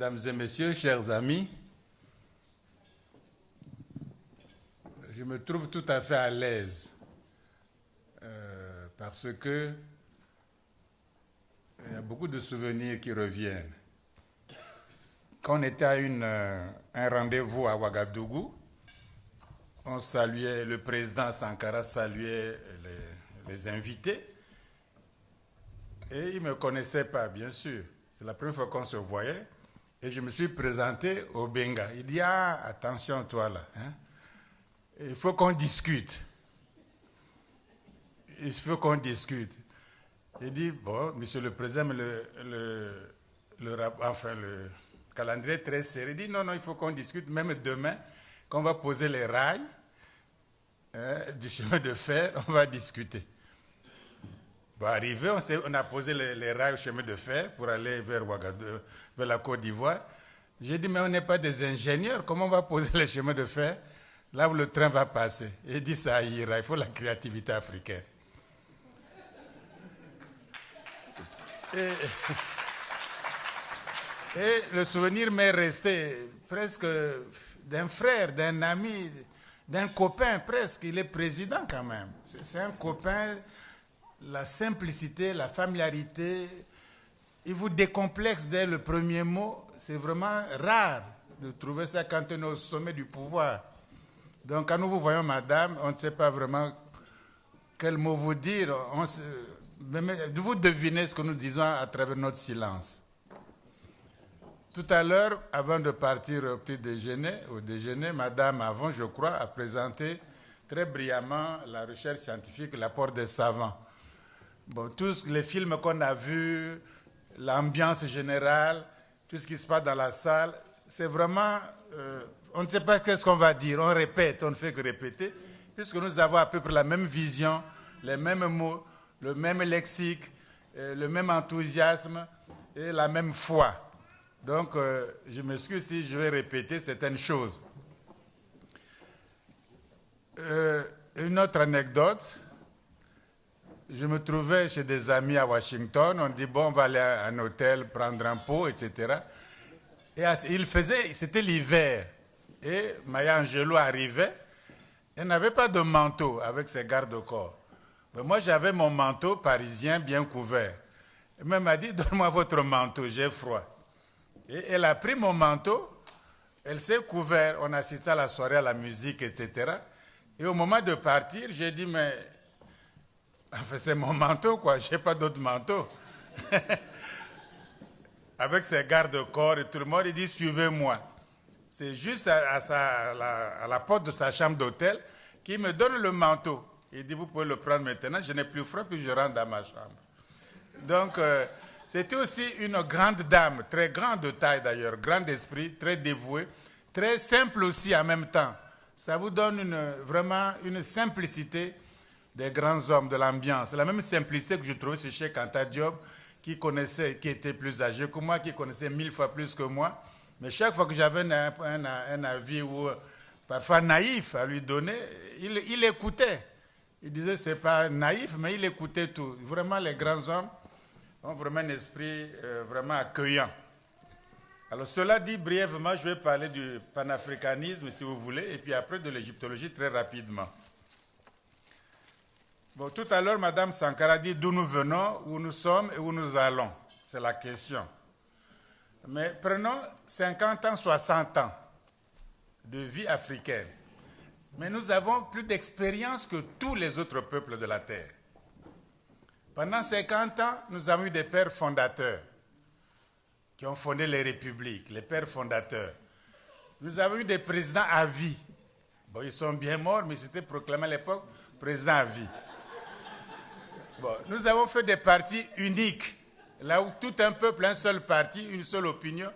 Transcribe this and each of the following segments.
Mesdames et messieurs, chers amis, je me trouve tout à fait à l'aise parce que il y a beaucoup de souvenirs qui reviennent. Quand on était à un rendez-vous à Ouagadougou, on saluait, le président Sankara saluait les invités et il ne me connaissait pas, bien sûr. C'est la première fois qu'on se voyait et je me suis présenté au Benga. Il dit, ah, attention toi là, hein? Il faut qu'on discute. Il faut qu'on discute. Il dit, bon, monsieur le président, le calendrier est très serré. Il dit, non, il faut qu'on discute, même demain, qu'on va poser les rails du chemin de fer, on va discuter. Bon, arrivé, on a posé les rails au chemin de fer pour aller vers Ouagadougou, vers la Côte d'Ivoire. J'ai dit, mais on n'est pas des ingénieurs, comment on va poser les chemins de fer là où le train va passer? Il dit, ça ira, il faut la créativité africaine. Et le souvenir m'est resté presque d'un frère, d'un ami, d'un copain presque. Il est président quand même. C'est un copain, la simplicité, la familiarité. Il vous décomplexe dès le premier mot. C'est vraiment rare de trouver ça quand on est au sommet du pouvoir. Donc quand nous vous voyons, madame, on ne sait pas vraiment quel mot vous dire. Vous devinez ce que nous disons à travers notre silence. Tout à l'heure, avant de partir au déjeuner, madame, avant, je crois, a présenté très brillamment la recherche scientifique, l'apport des savants. Bon, tous les films qu'on a vus, l'ambiance générale, tout ce qui se passe dans la salle, c'est vraiment... on ne sait pas qu'est-ce qu'on va dire, on répète, on ne fait que répéter, puisque nous avons à peu près la même vision, les mêmes mots, le même lexique, le même enthousiasme et la même foi. Donc, je m'excuse si je vais répéter certaines choses. Une autre anecdote, je me trouvais chez des amis à Washington, on dit, bon, on va aller à un hôtel, prendre un pot, etc. Et c'était l'hiver, et Maya Angelou arrivait, elle n'avait pas de manteau avec ses garde-corps. Mais moi, j'avais mon manteau parisien bien couvert. Elle m'a dit, donne-moi votre manteau, j'ai froid. Et elle a pris mon manteau, elle s'est couverte, on assistait à la soirée, à la musique, etc. Et au moment de partir, j'ai dit, mais enfin, c'est mon manteau, quoi, je n'ai pas d'autre manteau. Avec ses garde-corps et tout le monde, il dit, suivez-moi. C'est juste à la porte de sa chambre d'hôtel qu'il me donne le manteau. Il dit, vous pouvez le prendre maintenant, je n'ai plus froid, puis je rentre dans ma chambre. Donc, c'était aussi une grande dame, très grande de taille d'ailleurs, grand d'esprit, très dévouée, très simple aussi en même temps. Ça vous donne vraiment une simplicité des grands hommes de l'ambiance. La même simplicité que je trouvais chez Cheikh Anta Diop, qui était plus âgé que moi, qui connaissait 1000 fois plus que moi. Mais chaque fois que j'avais un avis ou parfois naïf à lui donner, il écoutait. Il disait, c'est pas naïf, mais il écoutait tout. Vraiment, les grands hommes ont vraiment un esprit vraiment accueillant. Alors, cela dit, brièvement, je vais parler du panafricanisme, si vous voulez, et puis après de l'égyptologie très rapidement. Bon, tout à l'heure, Mme Sankara dit d'où nous venons, où nous sommes et où nous allons. C'est la question. Mais prenons 50 ans, 60 ans de vie africaine. Mais nous avons plus d'expérience que tous les autres peuples de la Terre. Pendant 50 ans, nous avons eu des pères fondateurs qui ont fondé les républiques, les pères fondateurs. Nous avons eu des présidents à vie. Bon, ils sont bien morts, mais c'était proclamé à l'époque président à vie. Bon, nous avons fait des partis uniques, là où tout un peuple, un seul parti, une seule opinion,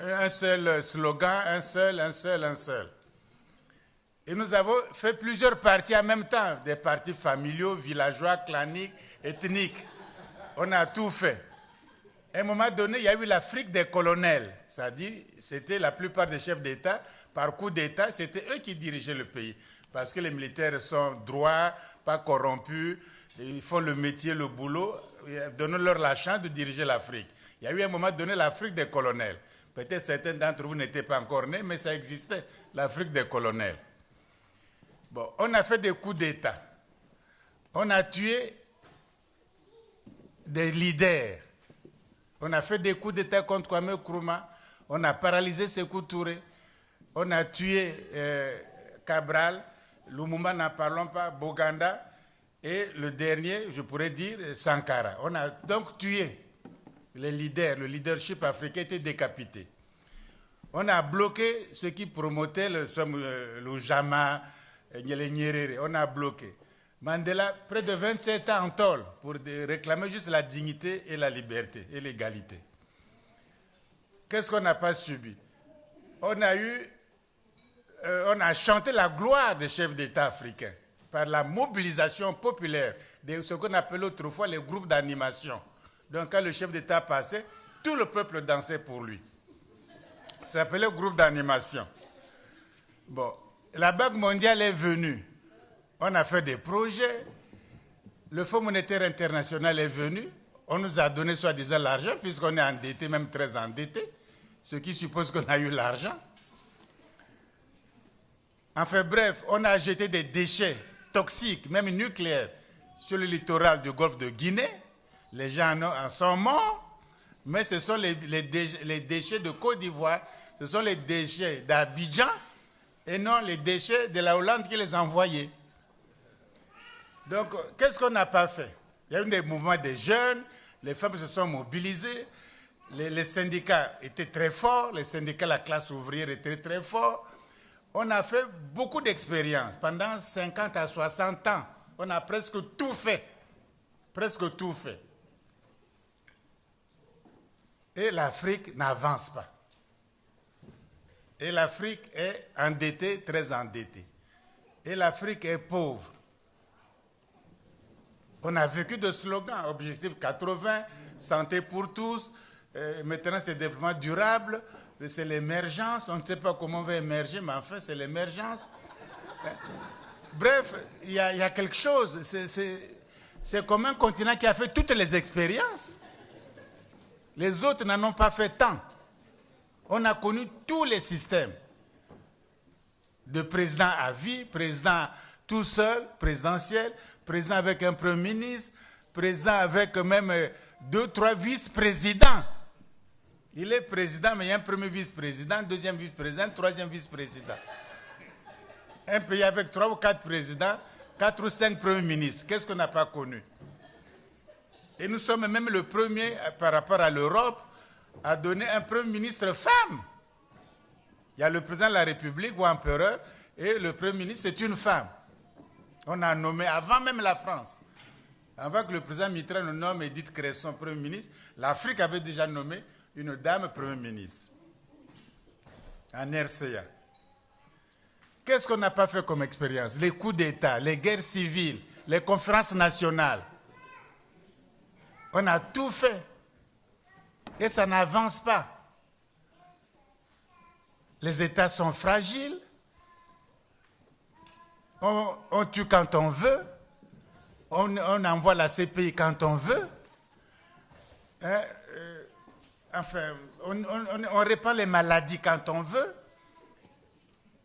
un seul slogan, un seul. Et nous avons fait plusieurs partis en même temps, des partis familiaux, villageois, claniques, ethniques. On a tout fait. À un moment donné, il y a eu l'Afrique des colonels. C'est-à-dire, c'était la plupart des chefs d'État, par coup d'État, c'était eux qui dirigeaient le pays. Parce que les militaires sont droits, pas corrompus, ils font le métier, le boulot, donnons-leur la chance de diriger l'Afrique. Il y a eu à un moment donné l'Afrique des colonels. Peut-être certains d'entre vous n'étaient pas encore nés, mais ça existait, l'Afrique des colonels. Bon, on a fait des coups d'État. On a tué des leaders. On a fait des coups d'État contre Kwame Nkrumah. On a paralysé Sékou Touré. On a tué Cabral. Lumumba, n'en parlons pas. Boganda. Et le dernier, je pourrais dire, Sankara. On a donc tué les leaders. Le leadership africain était décapité. On a bloqué ceux qui promotaient le Jama, le Nyerere. On a bloqué. Mandela, près de 27 ans en tôle pour réclamer juste la dignité et la liberté et l'égalité. Qu'est-ce qu'on n'a pas subi? On a chanté la gloire des chefs d'État africains par la mobilisation populaire de ce qu'on appelait autrefois les groupes d'animation. Donc quand le chef d'État passait, tout le peuple dansait pour lui. Ça s'appelait groupe d'animation. Bon, la Banque mondiale est venue. On a fait des projets. Le Fonds monétaire international est venu. On nous a donné soi-disant l'argent, puisqu'on est endetté, même très endetté, ce qui suppose qu'on a eu l'argent. Enfin bref, on a jeté des déchets toxiques, même nucléaires, sur le littoral du golfe de Guinée. Les gens en sont morts, mais ce sont les déchets de Côte d'Ivoire, ce sont les déchets d'Abidjan, et non les déchets de la Hollande qui les a envoyés. Donc, qu'est-ce qu'on n'a pas fait? Il y a eu des mouvements des jeunes, les femmes se sont mobilisées, les syndicats étaient très forts, les syndicats de la classe ouvrière étaient très forts. On a fait beaucoup d'expériences. Pendant 50 à 60 ans, on a presque tout fait. Presque tout fait. Et l'Afrique n'avance pas. Et l'Afrique est endettée, très endettée. Et l'Afrique est pauvre. On a vécu de slogans, objectif 80, santé pour tous, maintenant c'est développement durable, c'est l'émergence, on ne sait pas comment on va émerger, mais enfin c'est l'émergence. Bref, il y a quelque chose, c'est comme un continent qui a fait toutes les expériences. Les autres n'en ont pas fait tant. On a connu tous les systèmes. De président à vie, président tout seul, présidentiel, président avec un premier ministre, président avec même 2, 3 vice-présidents. Il est président, mais il y a un premier vice-président, deuxième vice-président, troisième vice-président. Un pays avec 3 ou 4 présidents, 4 ou 5 premiers ministres. Qu'est-ce qu'on n'a pas connu? Et nous sommes même le premier, par rapport à l'Europe, à donner un premier ministre femme. Il y a le président de la République ou empereur, et le premier ministre, c'est une femme. On a nommé, avant même la France, avant que le président Mitterrand ne nomme Edith Cresson Premier ministre, l'Afrique avait déjà nommé une dame Premier ministre, en RCA. Qu'est-ce qu'on n'a pas fait comme expérience? Les coups d'État, les guerres civiles, les conférences nationales. On a tout fait. Et ça n'avance pas. Les États sont fragiles. On tue quand on veut. On envoie la CPI quand on veut. Enfin, on répand les maladies quand on veut.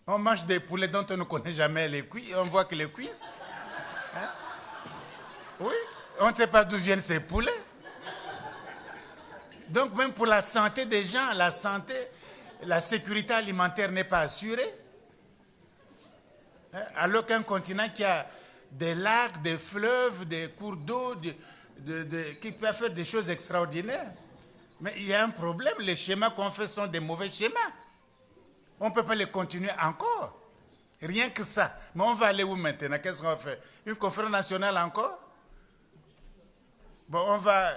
On mange des poulets dont on ne connaît jamais les cuisses. On voit que les cuisses. Oui, on ne sait pas d'où viennent ces poulets. Donc même pour la santé des gens, la sécurité alimentaire n'est pas assurée. Alors qu'un continent qui a des lacs, des fleuves, des cours d'eau, qui peut faire des choses extraordinaires. Mais il y a un problème, les schémas qu'on fait sont des mauvais schémas. On ne peut pas les continuer encore. Rien que ça. Mais on va aller où maintenant? Qu'est-ce qu'on va faire? Une conférence nationale encore? Bon, on va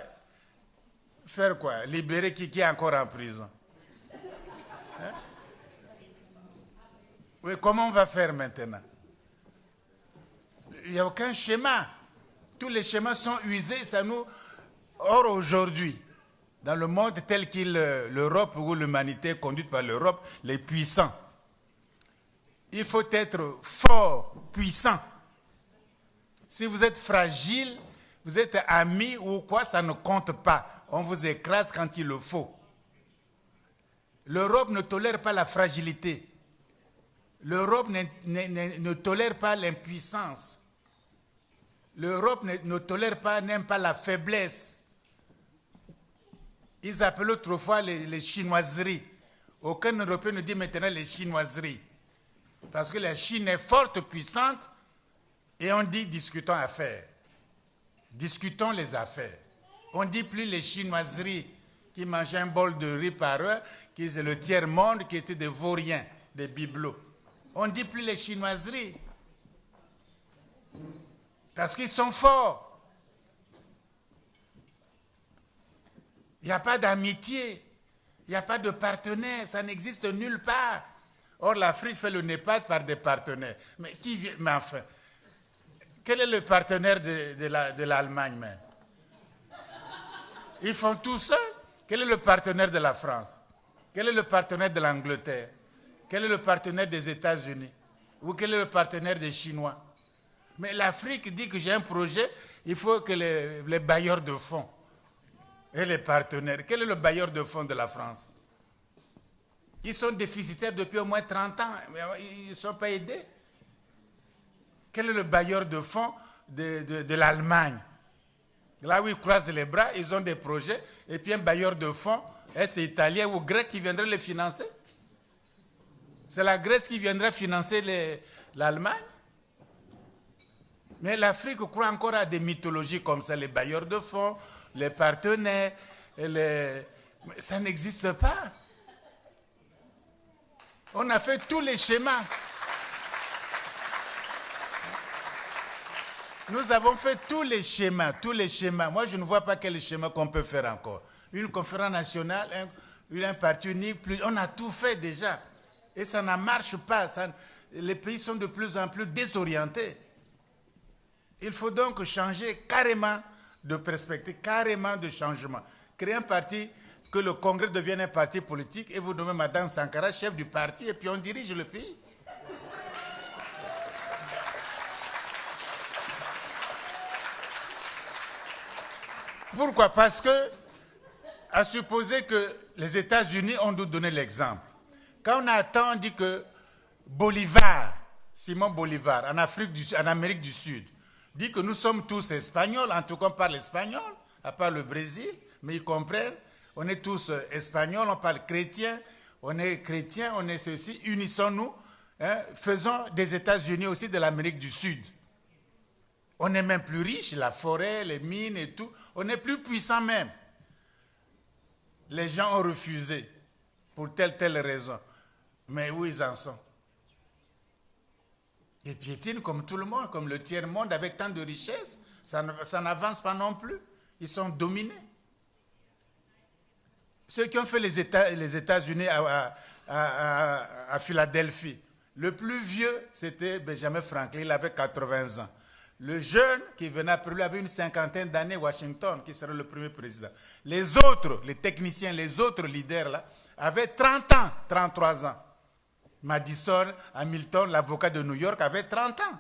faire quoi? Libérer qui est encore en prison? Oui, comment on va faire maintenant? Il n'y a aucun schéma. Tous les schémas sont usés. Or, aujourd'hui, dans le monde tel qu'il l'Europe ou l'humanité est conduite par l'Europe, les puissants, il faut être fort, puissant. Si vous êtes fragile, vous êtes ami ou quoi, ça ne compte pas. On vous écrase quand il le faut. L'Europe ne tolère pas la fragilité. L'Europe ne tolère pas l'impuissance. L'Europe ne tolère pas, n'aime pas la faiblesse. Ils appellent autrefois les chinoiseries. Aucun Européen ne dit maintenant les chinoiseries. Parce que la Chine est forte, puissante, et on dit discutons affaires. Discutons les affaires. On ne dit plus les chinoiseries qui mangeaient un bol de riz par heure, qui est le tiers-monde, qui étaient des vauriens, des bibelots. On ne dit plus les chinoiseries. Parce qu'ils sont forts. Il n'y a pas d'amitié. Il n'y a pas de partenaire. Ça n'existe nulle part. Or, l'Afrique fait le NEPAD par des partenaires. Mais qui vient? Mais enfin, quel est le partenaire de l'Allemagne même? Ils font tout seuls. Quel est le partenaire de la France? Quel est le partenaire de l'Angleterre? Quel est le partenaire des États-Unis? Ou quel est le partenaire des Chinois? Mais l'Afrique dit que j'ai un projet, il faut que les bailleurs de fonds et les partenaires. Quel est le bailleur de fonds de la France? Ils sont déficitaires depuis au moins 30 ans. Ils ne sont pas aidés. Quel est le bailleur de fonds de l'Allemagne? Là où ils croisent les bras, ils ont des projets, et puis un bailleur de fonds, est-ce italien ou grec qui viendrait les financer? C'est la Grèce qui viendrait financer l'Allemagne? Mais l'Afrique croit encore à des mythologies comme ça, les bailleurs de fonds, les partenaires, ça n'existe pas. On a fait tous les schémas. Nous avons fait tous les schémas, tous les schémas. Moi, je ne vois pas quel schéma qu'on peut faire encore. Une conférence nationale, un parti unique, on a tout fait déjà. Et ça ne marche pas. Les pays sont de plus en plus désorientés. Il faut donc changer carrément de perspective, carrément de changement. Créer un parti, que le Congrès devienne un parti politique, et vous nommez Mme Sankara chef du parti, et puis on dirige le pays. Pourquoi? Parce que, à supposer que les États-Unis ont nous donné l'exemple. Quand on attend, on dit que Bolivar, Simon Bolivar, en Amérique du Sud, dit que nous sommes tous espagnols, en tout cas on parle espagnol, à part le Brésil, mais ils comprennent, on est tous espagnols, on parle chrétien, on est ceci, unissons-nous, hein, faisons des États-Unis aussi de l'Amérique du Sud. On est même plus riche, la forêt, les mines et tout, on est plus puissant même. Les gens ont refusé pour telle raison. Mais où ils en sont? Ils piétinent comme tout le monde, comme le tiers-monde avec tant de richesses. Ça n'avance pas non plus. Ils sont dominés. Ceux qui ont fait les États-Unis à Philadelphie, le plus vieux, c'était Benjamin Franklin, il avait 80 ans. Le jeune qui venait après lui avait une cinquantaine d'années, Washington, qui serait le premier président. Les autres, les techniciens, les autres leaders là, avaient 30 ans, 33 ans. Madison, Hamilton, l'avocat de New York, avait 30 ans.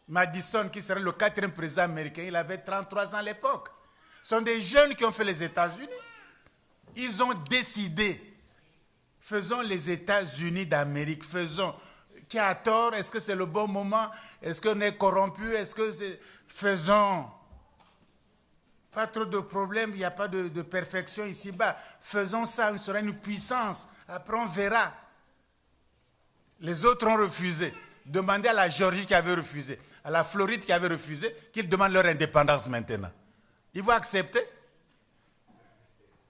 Madison, qui serait le 4e président américain, il avait 33 ans à l'époque. Ce sont des jeunes qui ont fait les États-Unis. Ils ont décidé, faisons les États-Unis d'Amérique, faisons. Qui a tort? Est-ce que c'est le bon moment? Est-ce qu'on est corrompu? Est-ce que c'est... Faisons. Pas trop de problèmes, il n'y a pas de perfection ici-bas. Faisons ça, on sera une puissance. Après, on verra. Les autres ont refusé. Demandez à la Géorgie qui avait refusé, à la Floride qui avait refusé, qu'ils demandent leur indépendance maintenant. Ils vont accepter?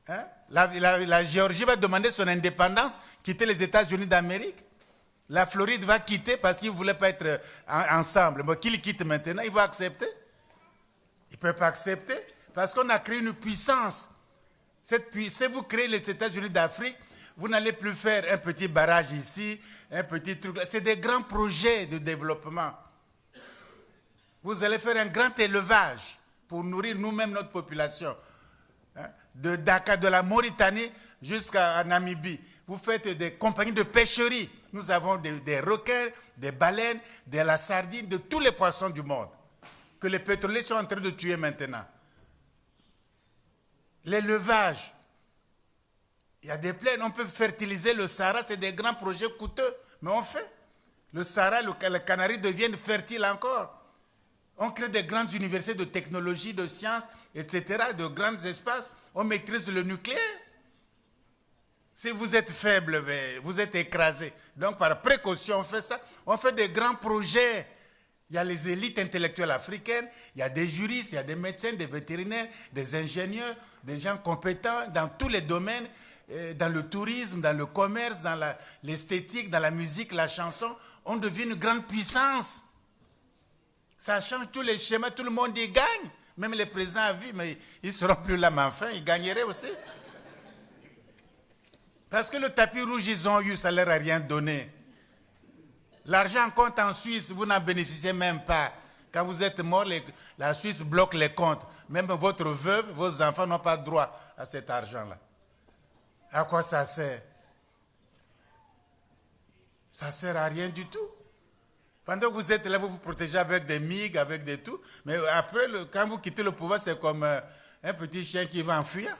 Hein? La Géorgie va demander son indépendance, quitter les États-Unis d'Amérique. La Floride va quitter parce qu'ils ne voulaient pas être ensemble. Mais qu'ils quittent maintenant, ils vont accepter? Ils ne peuvent pas accepter parce qu'on a créé une puissance. Si vous créez les États-Unis d'Afrique, vous n'allez plus faire un petit barrage ici, un petit truc. C'est des grands projets de développement. Vous allez faire un grand élevage pour nourrir nous-mêmes notre population. Hein? De Dakar, de la Mauritanie jusqu'à Namibie. Vous faites des compagnies de pêcherie. Nous avons des requins, des baleines, de la sardine, de tous les poissons du monde que les pétroliers sont en train de tuer maintenant. L'élevage. Il y a des plaines, on peut fertiliser le Sahara, c'est des grands projets coûteux, mais on fait. Le Sahara, le Canaries deviennent fertiles encore. On crée des grandes universités de technologie, de sciences, etc., de grands espaces. On maîtrise le nucléaire. Si vous êtes faible, vous êtes écrasé. Donc, par précaution, on fait ça. On fait des grands projets. Il y a les élites intellectuelles africaines, il y a des juristes, il y a des médecins, des vétérinaires, des ingénieurs, des gens compétents dans tous les domaines, dans le tourisme, dans le commerce, dans l'esthétique, dans la musique, la chanson. On devient une grande puissance. Ça change tous les schémas, tout le monde y gagne. Même les présidents à vie, mais ils ne seront plus là, mais enfin, ils gagneraient aussi. Parce que le tapis rouge, ils ont eu, ça ne leur a rien donné. L'argent compte en Suisse, vous n'en bénéficiez même pas. Quand vous êtes mort, la Suisse bloque les comptes. Même votre veuve, vos enfants n'ont pas droit à cet argent-là. À quoi ça sert? Ça ne sert à rien du tout. Pendant que vous êtes là, vous vous protégez avec des MiG, avec des tout. Mais après, quand vous quittez le pouvoir, c'est comme un petit chien qui va en fuyant.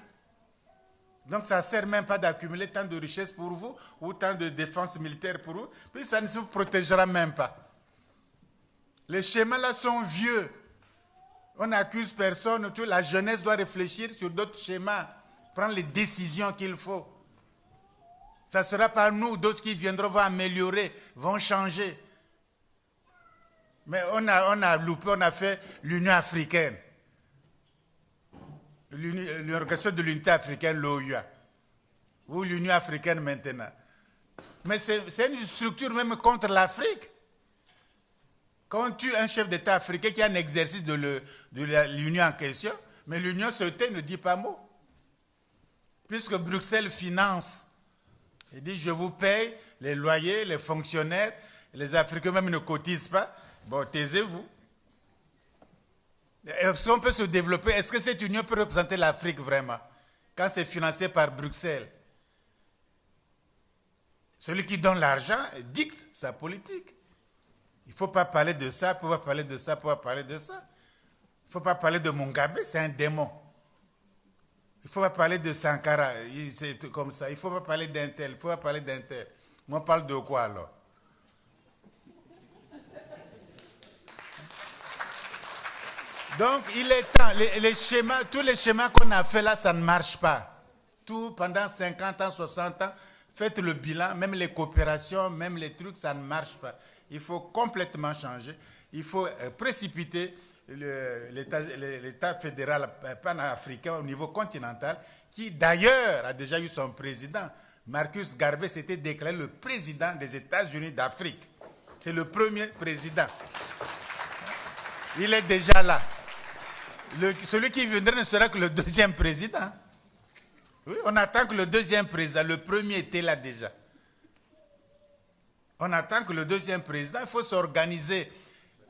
Donc ça ne sert même pas d'accumuler tant de richesses pour vous ou tant de défense militaire pour vous. Puis ça ne se protégera même pas. Les schémas là sont vieux. On n'accuse personne. La jeunesse doit réfléchir sur d'autres schémas. Prendre les décisions qu'il faut. Ça ne sera pas nous, d'autres qui viendront, vont améliorer, vont changer. Mais on a loupé, on a fait l'Union africaine. L'Organisation de l'Unité africaine, l'OUA. Ou l'Union africaine maintenant. Mais c'est une structure même contre l'Afrique. Quand on tue un chef d'État africain qui a un exercice de l'Union en question, mais l'Union se tait, ne dit pas mot. Puisque Bruxelles finance. Il dit, je vous paye les loyers, les fonctionnaires, les Africains même ne cotisent pas. Bon, taisez-vous. Est-ce qu'on peut se développer? Est-ce que cette union peut représenter l'Afrique vraiment? Quand c'est financé par Bruxelles. Celui qui donne l'argent dicte sa politique. Il ne faut pas parler de ça, il ne faut pas parler de ça, il ne faut pas parler de ça. Il ne faut pas parler de Mugabe, c'est un démon. Il ne faut pas parler de Sankara, c'est comme ça. Il ne faut pas parler d'un tel, il ne faut pas parler d'un tel. Moi, on parle de quoi alors? Donc, il est temps, les schémas, tous les schémas qu'on a fait là, ça ne marche pas. Tout, pendant 50 ans, 60 ans, faites le bilan, même les coopérations, même les trucs, ça ne marche pas. Il faut complètement changer. Il faut précipiter l'État fédéral panafricain au niveau continental, qui d'ailleurs a déjà eu son président. Marcus Garvey s'était déclaré le président des États-Unis d'Afrique. C'est le premier président. Il est déjà là. Celui qui viendrait ne sera que le deuxième président. Oui, on attend que le deuxième président, le premier était là déjà. On attend que le deuxième président, il faut s'organiser.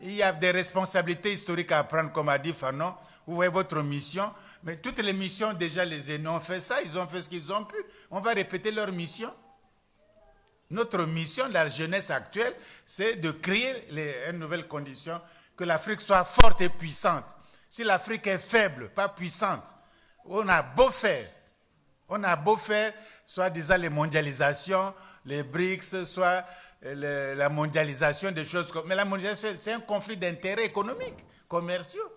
Il y a des responsabilités historiques à prendre, comme a dit Fanon. Vous voyez votre mission. Mais toutes les missions, déjà, les aînés ont fait ça. Ils ont fait ce qu'ils ont pu. On va répéter leur mission. Notre mission, la jeunesse actuelle, c'est de créer une nouvelle condition, que l'Afrique soit forte et puissante. Si l'Afrique est faible, pas puissante, on a beau faire, soit disant les mondialisations, les BRICS, soit la mondialisation des choses comme... Mais la mondialisation, c'est un conflit d'intérêts économiques, commerciaux.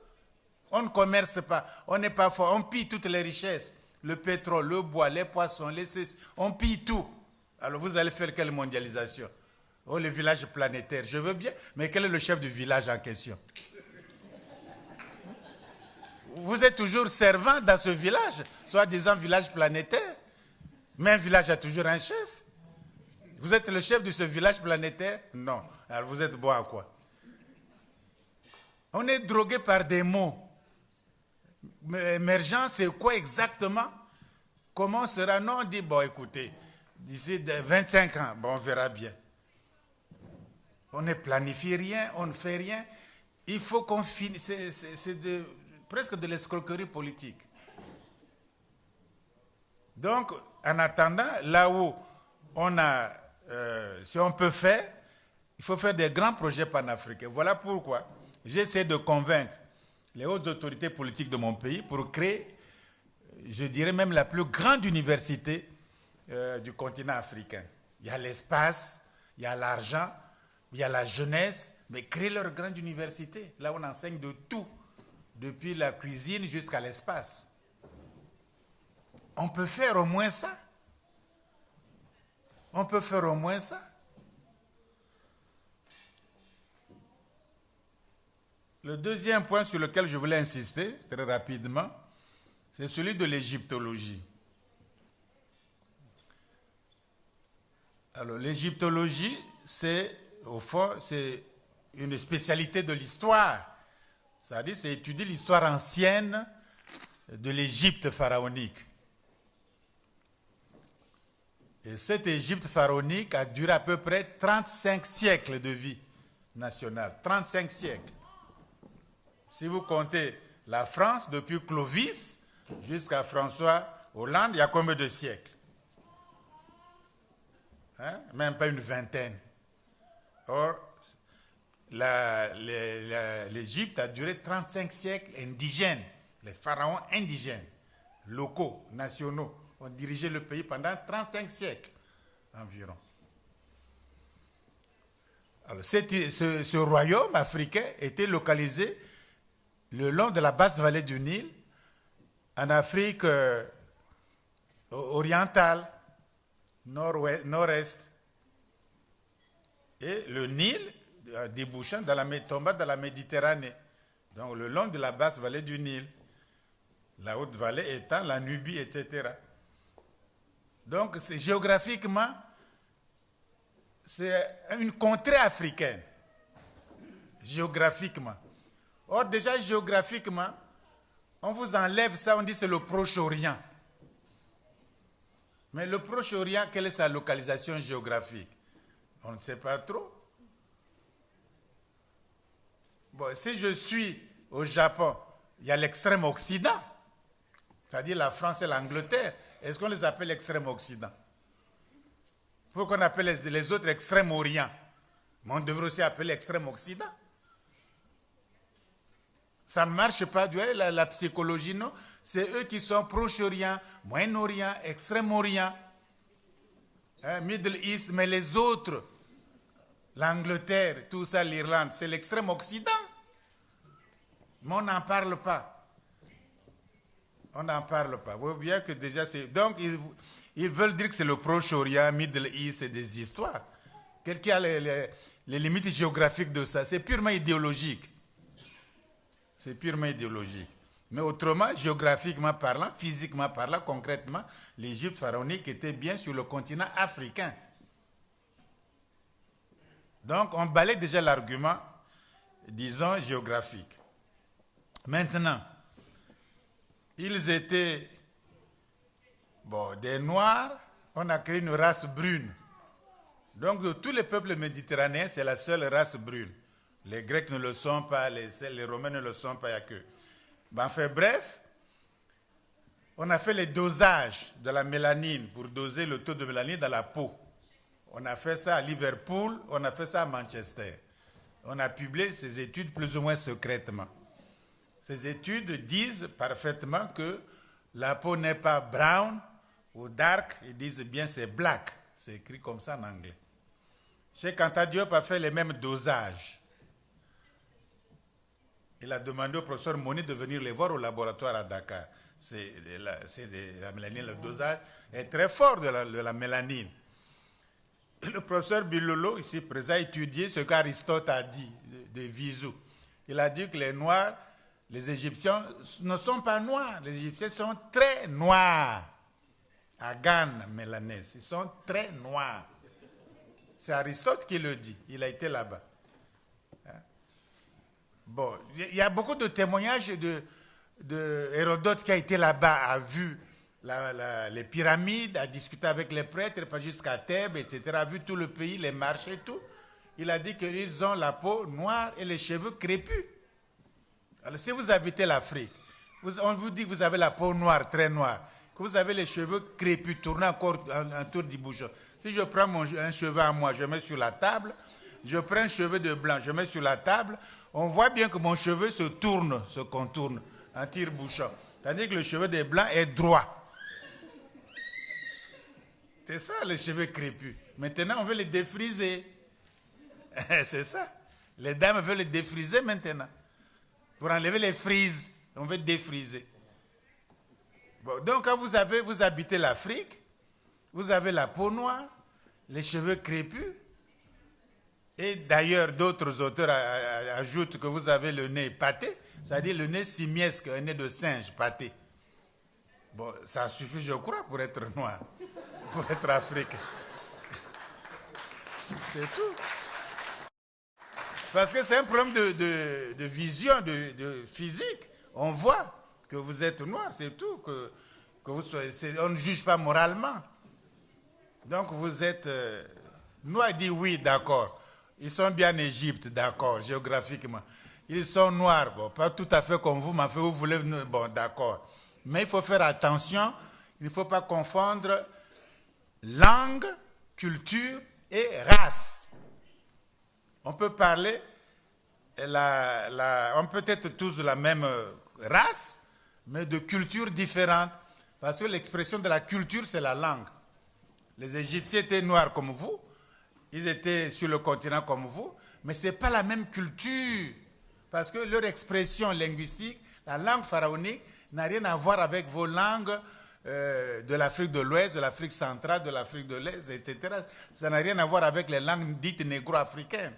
On ne commerce pas, on n'est pas fort, on pille toutes les richesses. Le pétrole, le bois, les poissons, les ceci, on pille tout. Alors vous allez faire quelle mondialisation? Oh, le village planétaire, je veux bien, mais quel est le chef du village en question? Vous êtes toujours servant dans ce village, soi-disant village planétaire. Mais un village a toujours un chef. Vous êtes le chef de ce village planétaire? Non. Alors vous êtes bon à quoi? On est drogué par des mots. Mais émergent, c'est quoi exactement? Comment sera? Non, on dit, bon écoutez, d'ici 25 ans, bon, on verra bien. On ne planifie rien, on ne fait rien. Il faut qu'on finisse. C'est presque de l'escroquerie politique. Donc, en attendant, là où on a, si on peut faire, il faut faire des grands projets panafricains. Voilà pourquoi j'essaie de convaincre les hautes autorités politiques de mon pays pour créer, je dirais même la plus grande université du continent africain. Il y a l'espace, il y a l'argent, il y a la jeunesse, mais créer leur grande université. Là, on enseigne de tout, depuis la cuisine jusqu'à l'espace. On peut faire au moins ça. On peut faire au moins ça. Le deuxième point sur lequel je voulais insister, très rapidement, c'est celui de l'égyptologie. Alors, l'égyptologie, c'est, au fond, c'est une spécialité de l'histoire. C'est-à-dire, c'est étudier l'histoire ancienne de l'Égypte pharaonique. Et cette Égypte pharaonique a duré à peu près 35 siècles de vie nationale. 35 siècles. Si vous comptez la France, depuis Clovis jusqu'à François Hollande, il y a combien de siècles? Hein? Même pas une vingtaine. Or, l'Égypte a duré 35 siècles indigènes. Les pharaons indigènes, locaux, nationaux, ont dirigé le pays pendant 35 siècles environ. Alors, ce royaume africain était localisé le long de la basse vallée du Nil, en Afrique orientale, nord-est. Et le Nil débouchant tombant dans la Méditerranée, donc le long de la basse vallée du Nil, la haute vallée étant la Nubie, etc. Donc géographiquement, c'est une contrée africaine, géographiquement. Or déjà géographiquement, on vous enlève ça, on dit c'est le Proche-Orient. Mais le Proche-Orient, quelle est sa localisation géographique? On ne sait pas trop. Bon, si je suis au Japon, il y a l'extrême Occident, c'est-à-dire la France et l'Angleterre. Est-ce qu'on les appelle l'extrême Occident? Pourquoi on appelle les autres extrême Orient? Mais on devrait aussi appeler l'extrême Occident. Ça ne marche pas, la psychologie, non. C'est eux qui sont Proche-Orient, Moyen-Orient, Extrême-Orient, hein, Middle East, mais les autres, l'Angleterre, tout ça, l'Irlande, c'est l'Extrême-Occident. Mais on n'en parle pas. On n'en parle pas. Vous voyez bien que déjà c'est... Donc, ils veulent dire que c'est le Proche-Orient, Middle East, c'est des histoires. Quelqu'un a les limites géographiques de ça. C'est purement idéologique. C'est purement idéologique. Mais autrement, géographiquement parlant, physiquement parlant, concrètement, l'Égypte pharaonique était bien sur le continent africain. Donc, on balaye déjà l'argument, disons, géographique. Maintenant, ils étaient, des Noirs, on a créé une race brune. Donc, de tous les peuples méditerranéens, c'est la seule race brune. Les Grecs ne le sont pas, les Romains ne le sont pas, il n'y a que. Enfin bref, on a fait les dosages de la mélanine pour doser le taux de mélanine dans la peau. On a fait ça à Liverpool, on a fait ça à Manchester. On a publié ces études plus ou moins secrètement. Ces études disent parfaitement que la peau n'est pas brown ou dark, ils disent bien c'est black. C'est écrit comme ça en anglais. Cheikh Anta Diop a fait les mêmes dosages. Il a demandé au professeur Moni de venir les voir au laboratoire à Dakar. La mélanine, le dosage est très fort de la mélanine. Et le professeur Bilolo, ici présent, a étudié ce qu'Aristote a dit de Vizou. Il a dit que les Noirs, les Égyptiens ne sont pas noirs. Les Égyptiens sont très noirs. À Ghan, mélanèse. Ils sont très noirs. C'est Aristote qui le dit. Il a été là-bas. Bon, il y a beaucoup de témoignages de Hérodote qui a été là-bas, a vu les pyramides, a discuté avec les prêtres, pas jusqu'à Thèbes, etc., a vu tout le pays, les marchés et tout. Il a dit qu'ils ont la peau noire et les cheveux crépus. Alors, si vous habitez l'Afrique, on vous dit que vous avez la peau noire, très noire, que vous avez les cheveux crépus, tournés encore autour du bouchon. Si je prends un cheveu à moi, je mets sur la table, je prends un cheveu de blanc, je mets sur la table, on voit bien que mon cheveu se tourne, se contourne en tire-bouchon. Tandis que le cheveu des blancs est droit. C'est ça, les cheveux crépus. Maintenant, on veut les défriser. C'est ça. Les dames veulent les défriser maintenant. Pour enlever les frises, on veut défriser. Bon, donc, quand vous habitez l'Afrique, vous avez la peau noire, les cheveux crépus. Et d'ailleurs, d'autres auteurs ajoutent que vous avez le nez pâté, c'est-à-dire le nez simiesque, un nez de singe pâté. Bon, ça suffit, je crois, pour être noir, pour être africain. C'est tout. Parce que c'est un problème de vision, de physique. On voit que vous êtes noir, c'est tout. Que vous soyez, on ne juge pas moralement. Donc vous êtes noir, dit oui, d'accord. Ils sont bien en Égypte, d'accord, géographiquement. Ils sont noirs, bon, pas tout à fait comme vous, mais vous voulez, bon, d'accord. Mais il faut faire attention, il ne faut pas confondre langue, culture et race. On peut parler, on peut être tous de la même race, mais de cultures différentes. Parce que l'expression de la culture, c'est la langue. Les Égyptiens étaient noirs comme vous, ils étaient sur le continent comme vous, mais ce n'est pas la même culture. Parce que leur expression linguistique, la langue pharaonique, n'a rien à voir avec vos langues de l'Afrique de l'Ouest, de l'Afrique centrale, de l'Afrique de l'Est, etc. Ça n'a rien à voir avec les langues dites négro-africaines.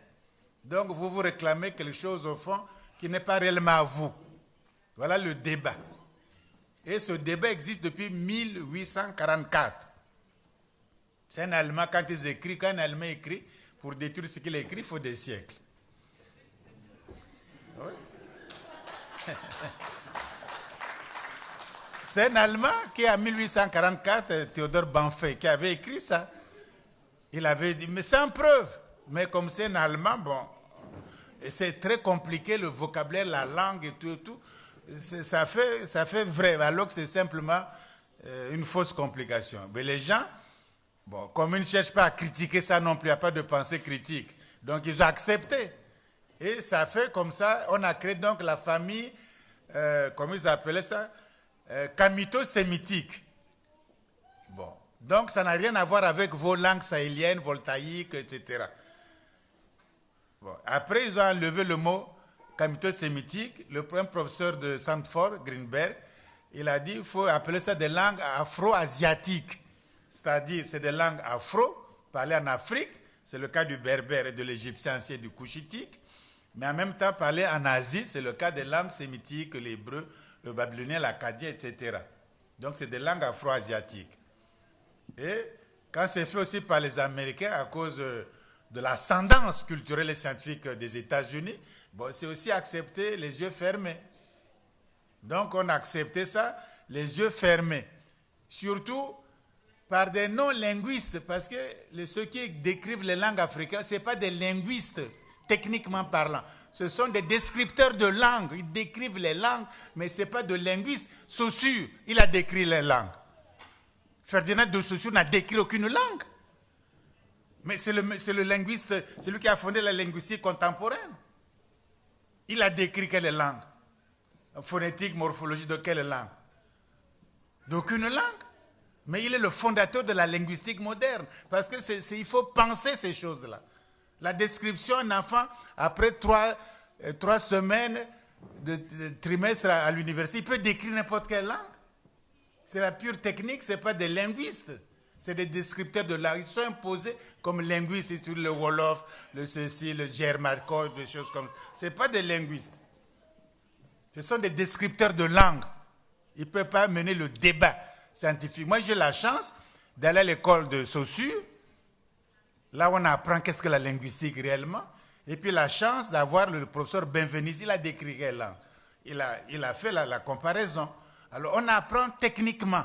Donc vous vous réclamez quelque chose au fond qui n'est pas réellement à vous. Voilà le débat. Et ce débat existe depuis 1844. C'est un Allemand, quand un Allemand écrit, pour détruire ce qu'il écrit, il faut des siècles. Oui. C'est un Allemand qui, en 1844, Théodore Banffé, qui avait écrit ça. Il avait dit, mais sans preuve. Mais comme c'est un Allemand, bon, c'est très compliqué, le vocabulaire, la langue et tout. Ça fait vrai, alors que c'est simplement une fausse complication. Mais les gens, bon, comme ils ne cherchent pas à critiquer ça non plus, il n'y a pas de pensée critique. Donc ils ont accepté. Et ça fait comme ça, on a créé donc la famille, comment ils appelaient ça, camito-sémitique. Bon, donc ça n'a rien à voir avec vos langues sahéliennes, voltaïques, etc. Bon, après, ils ont enlevé le mot camito-sémitique. Le premier professeur de Stanford, Greenberg, il a dit qu'il faut appeler ça des langues afro-asiatiques. C'est-à-dire, c'est des langues afro, parlées en Afrique. C'est le cas du berbère et de l'égyptien ancien, du couchitique. Mais en même temps, parlées en Asie, c'est le cas des langues sémitiques, l'hébreu, le babylonien, l'acadien, etc. Donc, c'est des langues afro-asiatiques. Et quand c'est fait aussi par les Américains à cause de l'ascendance culturelle et scientifique des États-Unis, bon, c'est aussi accepté les yeux fermés. Donc, on a accepté ça, les yeux fermés. Surtout par des non-linguistes, parce que ceux qui décrivent les langues africaines, ce n'est pas des linguistes, techniquement parlant. Ce sont des descripteurs de langues. Ils décrivent les langues, mais ce n'est pas de linguistes. Saussure, il a décrit les langues. Ferdinand de Saussure n'a décrit aucune langue. Mais c'est le linguiste, c'est lui qui a fondé la linguistique contemporaine. Il a décrit quelle langue? Phonétique, morphologie de quelle langue? D'aucune langue. Mais il est le fondateur de la linguistique moderne. Parce que il faut penser ces choses-là. La description d'un enfant, après 3 semaines de trimestre à l'université, il peut décrire n'importe quelle langue. C'est la pure technique, ce n'est pas des linguistes. C'est des descripteurs de langue. Ils sont imposés comme linguistes, le Wolof, le ceci, le Germanco, des choses comme ça. Ce n'est pas des linguistes. Ce sont des descripteurs de langue. Ils ne peuvent pas mener le débat scientifique. Moi, j'ai la chance d'aller à l'école de Saussure. Là, on apprend qu'est-ce que la linguistique réellement. Et puis la chance d'avoir le professeur Benveniste, il a décrit quelle langue. Il a fait la comparaison. Alors, on apprend techniquement.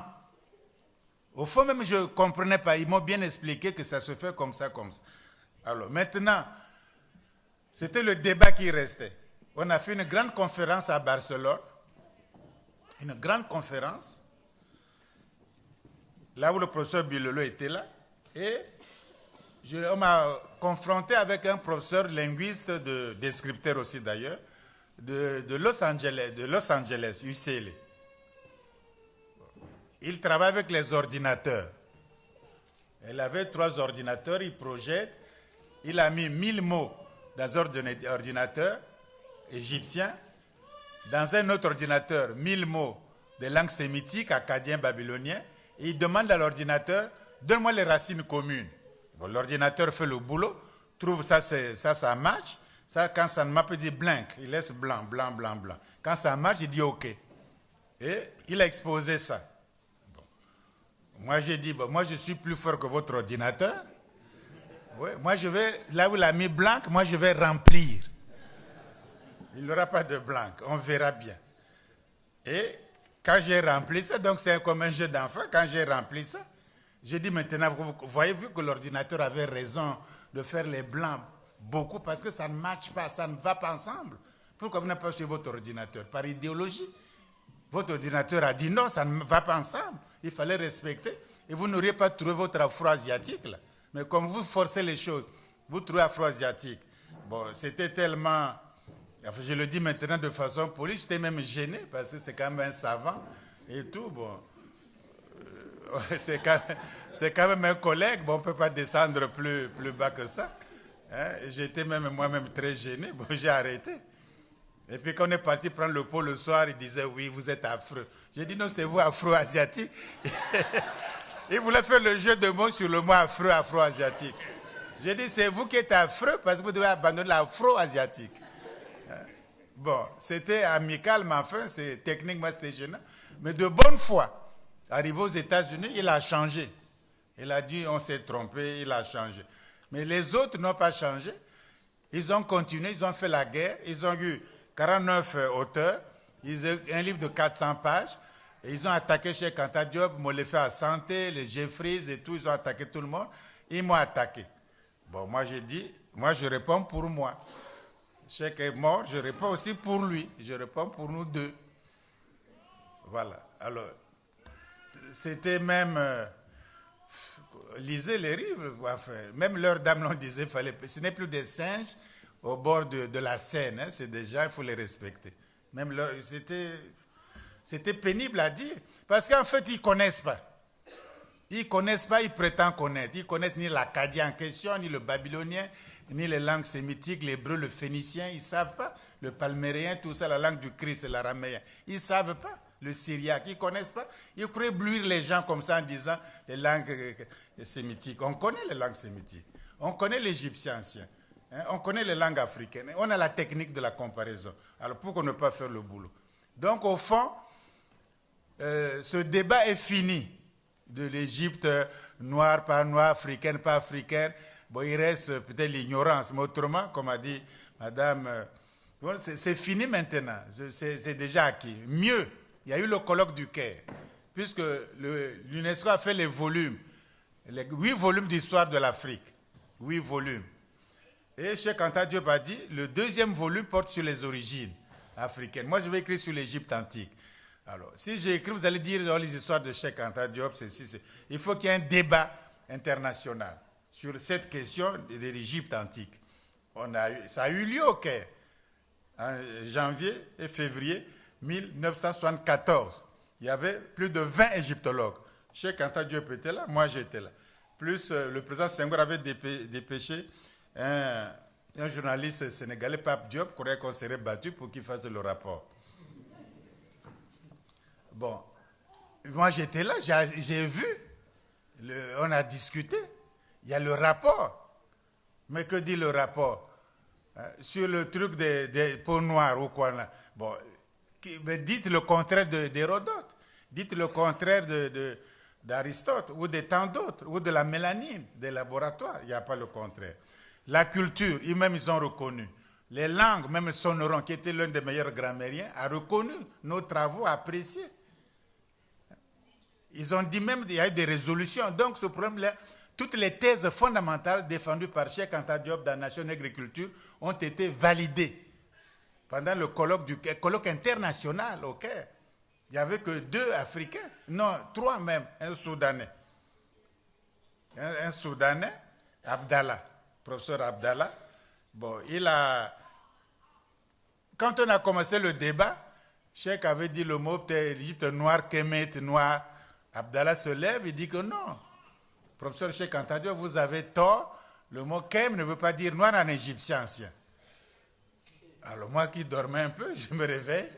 Au fond, même, je ne comprenais pas. Ils m'ont bien expliqué que ça se fait comme ça, comme ça. Alors, maintenant, c'était le débat qui restait. On a fait une grande conférence à Barcelone. Une grande conférence. Là où le professeur Bilolo était là. Et on m'a confronté avec un professeur linguiste, descripteur aussi d'ailleurs, de Los Angeles, UCLA. Il travaille avec les ordinateurs. Il avait 3 ordinateurs, il projette. Il a mis 1000 mots dans un ordinateur égyptien. Dans un autre ordinateur, 1000 mots de langue sémitique, acadien, babylonien. Et il demande à l'ordinateur, donne-moi les racines communes. Bon, l'ordinateur fait le boulot, trouve ça marche. Ça, quand ça ne marche pas, il dit blank. Il laisse blanc, blanc, blanc, blanc. Quand ça marche, il dit OK. Et il a exposé ça. Bon. Moi, j'ai dit, bon, moi, je suis plus fort que votre ordinateur. Ouais, moi, je vais, là où il a mis blanc, moi, je vais remplir. Il n'aura pas de blanc, on verra bien. Et quand j'ai rempli ça, donc c'est comme un jeu d'enfant, quand j'ai rempli ça, j'ai dit maintenant, vous voyez, vu que l'ordinateur avait raison de faire les blancs beaucoup, parce que ça ne matche pas, ça ne va pas ensemble. Pourquoi vous n'avez pas chez votre ordinateur? Par idéologie. Votre ordinateur a dit non, ça ne va pas ensemble. Il fallait respecter. Et vous n'auriez pas trouvé votre afro-asiatique là. Mais comme vous forcez les choses, vous trouvez afro-asiatique. Bon, c'était tellement... Enfin, je le dis maintenant de façon polie, j'étais même gêné parce que c'est quand même un savant et tout. Bon, c'est quand même un collègue, bon, on ne peut pas descendre plus bas que ça. Hein? J'étais même moi-même très gêné, bon, j'ai arrêté. Et puis quand on est parti prendre le pot le soir, il disait oui, vous êtes affreux. J'ai dit non, c'est vous afro-asiatique. Il voulait faire le jeu de mots sur le mot affreux, afro-asiatique. J'ai dit c'est vous qui êtes affreux parce que vous devez abandonner l'afro-asiatique. Bon, c'était amical, mais enfin, techniquement, c'était gênant. Mais de bonne foi, arrivé aux États-Unis, il a changé. Il a dit, on s'est trompé, il a changé. Mais les autres n'ont pas changé. Ils ont continué, ils ont fait la guerre. Ils ont eu 49 auteurs. Ils ont un livre de 400 pages. Et ils ont attaqué Cheikh Anta Diop, Molefe Assanté, les Jeffries et tout. Ils ont attaqué tout le monde. Ils m'ont attaqué. Bon, moi, j'ai dit, moi, je réponds pour moi. Cheikh est mort, je réponds aussi pour lui. Je réponds pour nous deux. Voilà. Alors, c'était même... lisez les livres. Enfin, même leur dame l'on disait, ce n'est plus des singes au bord de la Seine. Hein, c'est des gens, il faut les respecter. Même c'était pénible à dire. Parce qu'en fait, ils ne connaissent pas. Ils ne connaissent pas, ils prétendent connaître. Ils ne connaissent ni l'acadien en question, ni le babylonien, ni les langues sémitiques, l'hébreu, le phénicien. Ils ne savent pas. Le palmérien, tout ça, la langue du Christ, c'est l'araméen. Ils ne savent pas. Le syriaque, ils ne connaissent pas. Ils croient éblouir les gens comme ça en disant les langues sémitiques. On connaît les langues sémitiques. On connaît l'égyptien ancien. Hein? On connaît les langues africaines. On a la technique de la comparaison. Alors pourquoi ne pas faire le boulot? Donc au fond, ce débat est fini. De l'Égypte, noire, pas noire, africaine, pas africaine. Bon, il reste peut-être l'ignorance. Mais autrement, comme a dit madame, c'est fini maintenant. C'est déjà acquis. Mieux, il y a eu le colloque du Caire, puisque l'UNESCO a fait les volumes, les 8 volumes d'histoire de l'Afrique. 8 volumes. Et Cheikh Anta Diop a dit, le 2e volume porte sur les origines africaines. Moi, je vais écrire sur l'Égypte antique. Alors, si j'écris, vous allez dire dans les histoires de Cheikh Anta Diop, il faut qu'il y ait un débat international sur cette question de l'Égypte antique. Ça a eu lieu au Caire, en janvier et février 1974. Il y avait plus de 20 égyptologues. Cheikh Anta Diop était là, moi j'étais là. Plus le président Senghor avait dépêché un journaliste sénégalais, Pape Diop, qu'on serait battu pour qu'il fasse le rapport. Bon, moi j'étais là, j'ai vu, on a discuté, il y a le rapport. Mais que dit le rapport? Sur le truc des peaux noires ou quoi là? Bon, dites le contraire d'Hérodote, dites le contraire d'Aristote ou de tant d'autres, ou de la mélanine, des laboratoires, il n'y a pas le contraire. La culture, ils-mêmes ils ont reconnu. Les langues, même Sonoron, qui était l'un des meilleurs grammairiens, a reconnu nos travaux, appréciés. Ils ont dit même qu'il y a eu des résolutions. Donc ce problème-là, toutes les thèses fondamentales défendues par Cheikh Anta Diop dans la Nation Agriculture ont été validées pendant le colloque international au Caire. Il n'y avait que 2 Africains, non, 3 même, un Soudanais. Un Soudanais, Abdallah, professeur Abdallah. Bon, quand on a commencé le débat, Cheikh avait dit le mot peut-être Égypte noire, Kemet noire. Abdallah se lève et dit que non. Professeur Cheikh Anta Diop, vous avez tort. Le mot Kem ne veut pas dire noir en égyptien ancien. Alors moi qui dormais un peu, je me réveille.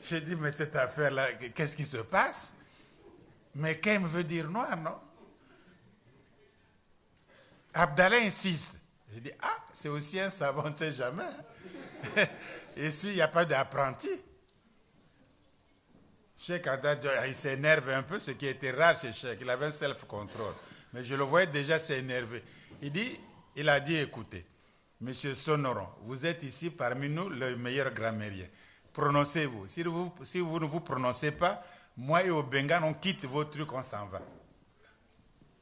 J'ai dit, mais cette affaire-là, qu'est-ce qui se passe? Mais Kem veut dire noir, non? Abdallah insiste. J'ai dit, ah, c'est aussi un savant, on ne sait jamais. Ici, il n'y a pas d'apprenti. Cheikh Anta Diop, il s'énerve un peu, ce qui était rare chez Cheikh. Il avait un self-control. Mais je le voyais déjà s'énerver. Il a dit, écoutez, Monsieur Sonoron, vous êtes ici parmi nous le meilleur grammairien. Prononcez-vous. Si vous ne vous prononcez pas, moi et Obengan, on quitte vos trucs, on s'en va.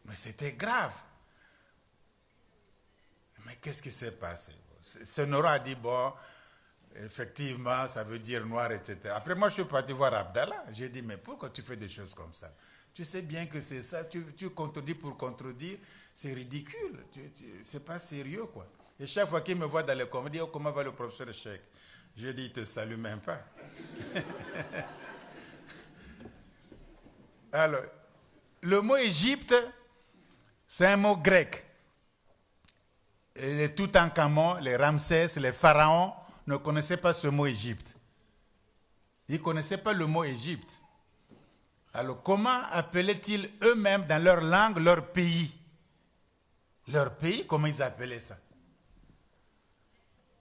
Mais c'était grave. Mais qu'est-ce qui s'est passé? Sonoron a dit, bon, effectivement, ça veut dire noir, etc. Après, moi, je suis parti voir Abdallah. J'ai dit, mais pourquoi tu fais des choses comme ça? Tu sais bien que c'est ça, tu contredis pour contredire, c'est ridicule, c'est pas sérieux, quoi. Et chaque fois qu'il me voit dans les coms, il dit, oh, comment va le professeur Cheikh? Je dis, il ne te salue même pas. Alors, le mot Égypte, c'est un mot grec. Et les Toutankhamon, les Ramsès, les pharaons ne connaissaient pas ce mot Égypte. Ils ne connaissaient pas le mot Égypte. Alors, comment appelaient-ils eux-mêmes dans leur langue leur pays? Leur pays, comment ils appelaient ça?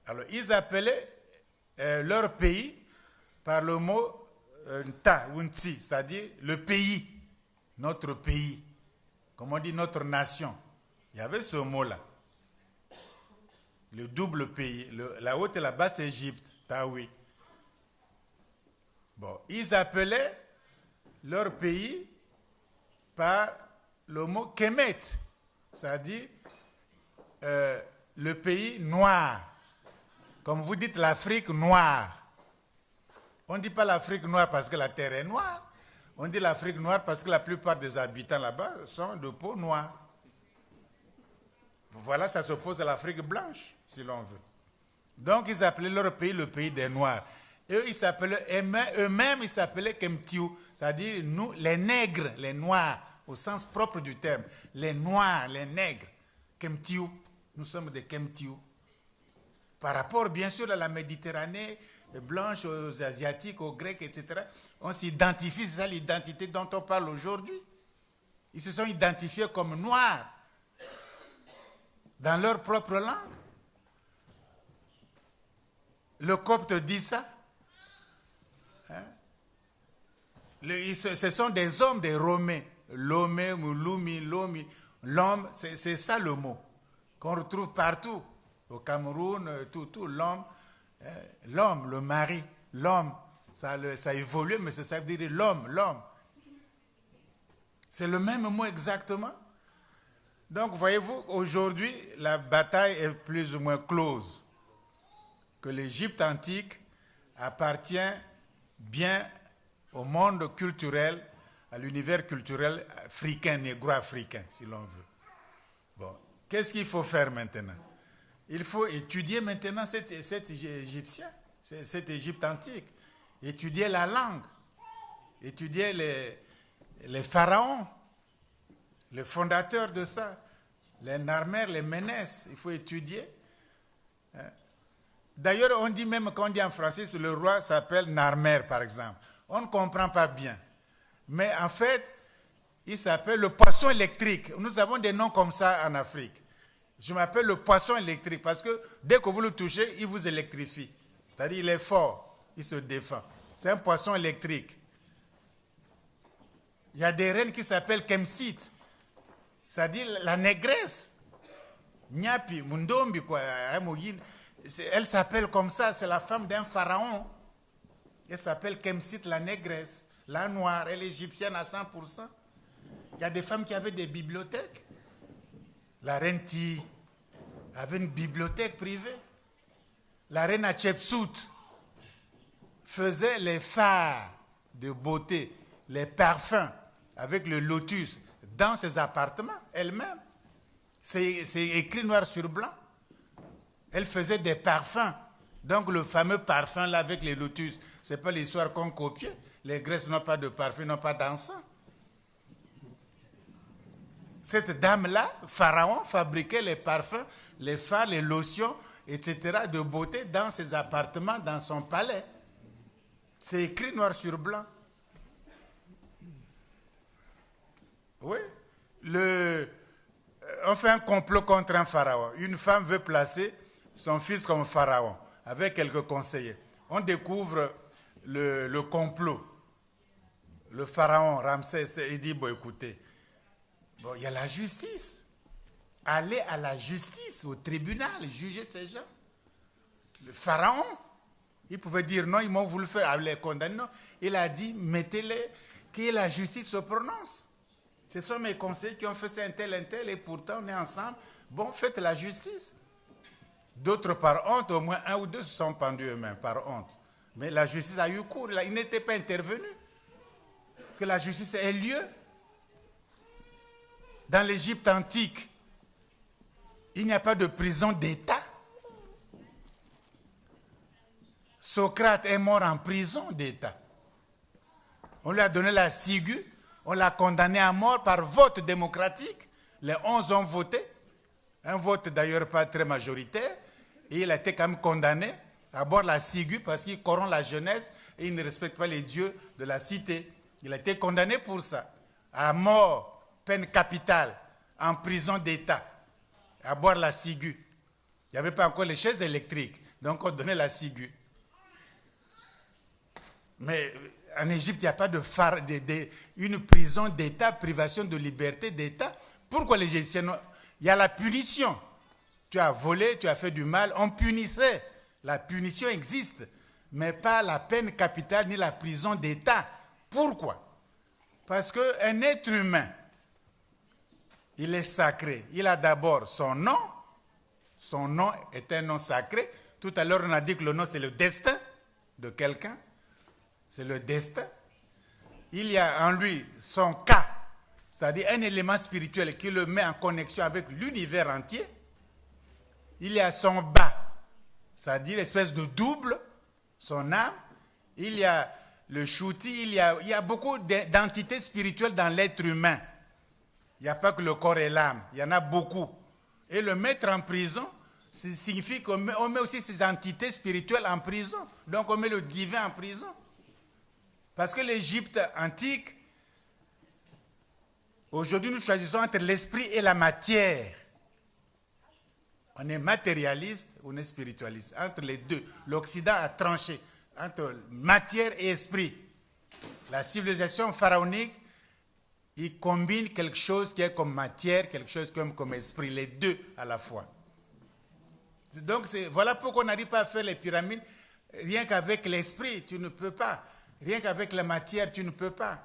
Alors, ils appelaient leur pays par le mot Nta ou Ntsi, c'est-à-dire le pays, notre pays. Comme on dit notre nation. Il y avait ce mot-là. Le double pays. La haute et la basse Égypte, Taoui. Bon, ils appelaient leur pays par le mot Kemet, c'est-à-dire le pays noir. Comme vous dites l'Afrique noire. On ne dit pas l'Afrique noire parce que la terre est noire. On dit l'Afrique noire parce que la plupart des habitants là-bas sont de peau noire. Voilà, ça s'oppose à l'Afrique blanche, si l'on veut. Donc, ils appelaient leur pays le pays des Noirs. Eux, eux-mêmes, ils s'appelaient Kemtiou, c'est-à-dire nous, les nègres, les Noirs, au sens propre du terme. Les Noirs, les nègres. Kemtiou, nous sommes des Kemtiou. Par rapport, bien sûr, à la Méditerranée blanche, aux Asiatiques, aux Grecs, etc., on s'identifie, c'est ça l'identité dont on parle aujourd'hui. Ils se sont identifiés comme Noirs dans leur propre langue. Le copte dit ça. Hein? Ce sont des hommes, des Romains. Lomé, Mouloumi, Lomi. L'homme, c'est ça le mot qu'on retrouve partout. Au Cameroun, tout. L'homme, le mari, l'homme. Ça évolue, mais ça veut dire l'homme. C'est le même mot exactement. Donc, voyez-vous, aujourd'hui, la bataille est plus ou moins close. Que l'Égypte antique appartient bien au monde culturel, à l'univers culturel africain, négro-africain, si l'on veut. Bon, qu'est-ce qu'il faut faire maintenant? Il faut étudier maintenant cet Égyptien, cette Égypte antique. Étudier la langue, étudier les pharaons, les fondateurs de ça, les Narmer, les Ménès, il faut étudier. D'ailleurs, on dit même, quand on dit en français, le roi s'appelle Narmer, par exemple. On ne comprend pas bien. Mais en fait, il s'appelle le poisson électrique. Nous avons des noms comme ça en Afrique. Je m'appelle le poisson électrique parce que dès que vous le touchez, il vous électrifie. C'est-à-dire il est fort, il se défend. C'est un poisson électrique. Il y a des reines qui s'appellent Kemsit. C'est-à-dire la négresse. Nyapi, Mundombi, quoi. Elle s'appelle comme ça, c'est la femme d'un pharaon. Elle s'appelle Kemsit, la négresse. La noire, elle est égyptienne à 100%. Il y a des femmes qui avaient des bibliothèques. La reine Ti avait une bibliothèque privée. La reine Hatshepsut faisait les fards de beauté, les parfums avec le lotus dans ses appartements elle-même. C'est écrit noir sur blanc. Elle faisait des parfums. Donc le fameux parfum là avec les lotus, ce n'est pas l'histoire qu'on copiait. Les Grecs n'ont pas de parfum, n'ont pas d'encens. cette dame-là, Pharaon, fabriquait les parfums, les fards, les lotions, etc. de beauté dans ses appartements, dans son palais. C'est écrit noir sur blanc. Oui. On fait un complot contre un pharaon. Une femme veut placer son fils comme pharaon, avec quelques conseillers. On découvre le complot. Le pharaon Ramsès, il dit, bon écoutez, bon, il y a la justice. Allez à la justice, au tribunal, juger ces gens. Le pharaon, il pouvait dire non, ils m'ont voulu faire les condamner. Non. Il a dit, mettez-les, que la justice se prononce. Ce sont mes conseillers qui ont fait ça, un tel, et pourtant on est ensemble. Bon, faites la justice. D'autres par honte, au moins un ou deux se sont pendus eux-mêmes, par honte. Mais la justice a eu cours, il n'était pas intervenu. Que la justice ait lieu. Dans l'Égypte antique, il n'y a pas de prison d'État. Socrate est mort en prison d'État. On lui a donné la ciguë, on l'a condamné à mort par vote démocratique. Les 11 ont voté, un vote d'ailleurs pas très majoritaire, et il a été quand même condamné à boire la ciguë parce qu'il corrompt la jeunesse et il ne respecte pas les dieux de la cité. Il a été condamné pour ça, à mort, peine capitale, en prison d'État, à boire la ciguë. Il n'y avait pas encore les chaises électriques, donc on donnait la ciguë. Mais en Égypte, il n'y a pas une prison d'État, privation de liberté d'État. Pourquoi les Égyptiens? Il y a la punition. Tu as volé, tu as fait du mal, on punissait. La punition existe, mais pas la peine capitale ni la prison d'État. Pourquoi? Parce qu'un être humain, il est sacré. Il a d'abord son nom. Son nom est un nom sacré. Tout à l'heure, on a dit que le nom, c'est le destin de quelqu'un. C'est le destin. Il y a en lui son cas, c'est-à-dire un élément spirituel qui le met en connexion avec l'univers entier. Il y a son bas, c'est-à-dire l'espèce de double, son âme. Il y a le shouti, il y a beaucoup d'entités spirituelles dans l'être humain. Il n'y a pas que le corps et l'âme, il y en a beaucoup. Et le mettre en prison, ça signifie qu'on met aussi ces entités spirituelles en prison. Donc on met le divin en prison. Parce que l'Égypte antique, aujourd'hui nous choisissons entre l'esprit et la matière. On est matérialiste, on est spiritualiste. Entre les deux, l'Occident a tranché entre matière et esprit. La civilisation pharaonique, il combine quelque chose qui est comme matière, quelque chose comme esprit, les deux à la fois. Donc voilà pourquoi on n'arrive pas à faire les pyramides. Rien qu'avec l'esprit, tu ne peux pas. Rien qu'avec la matière, tu ne peux pas.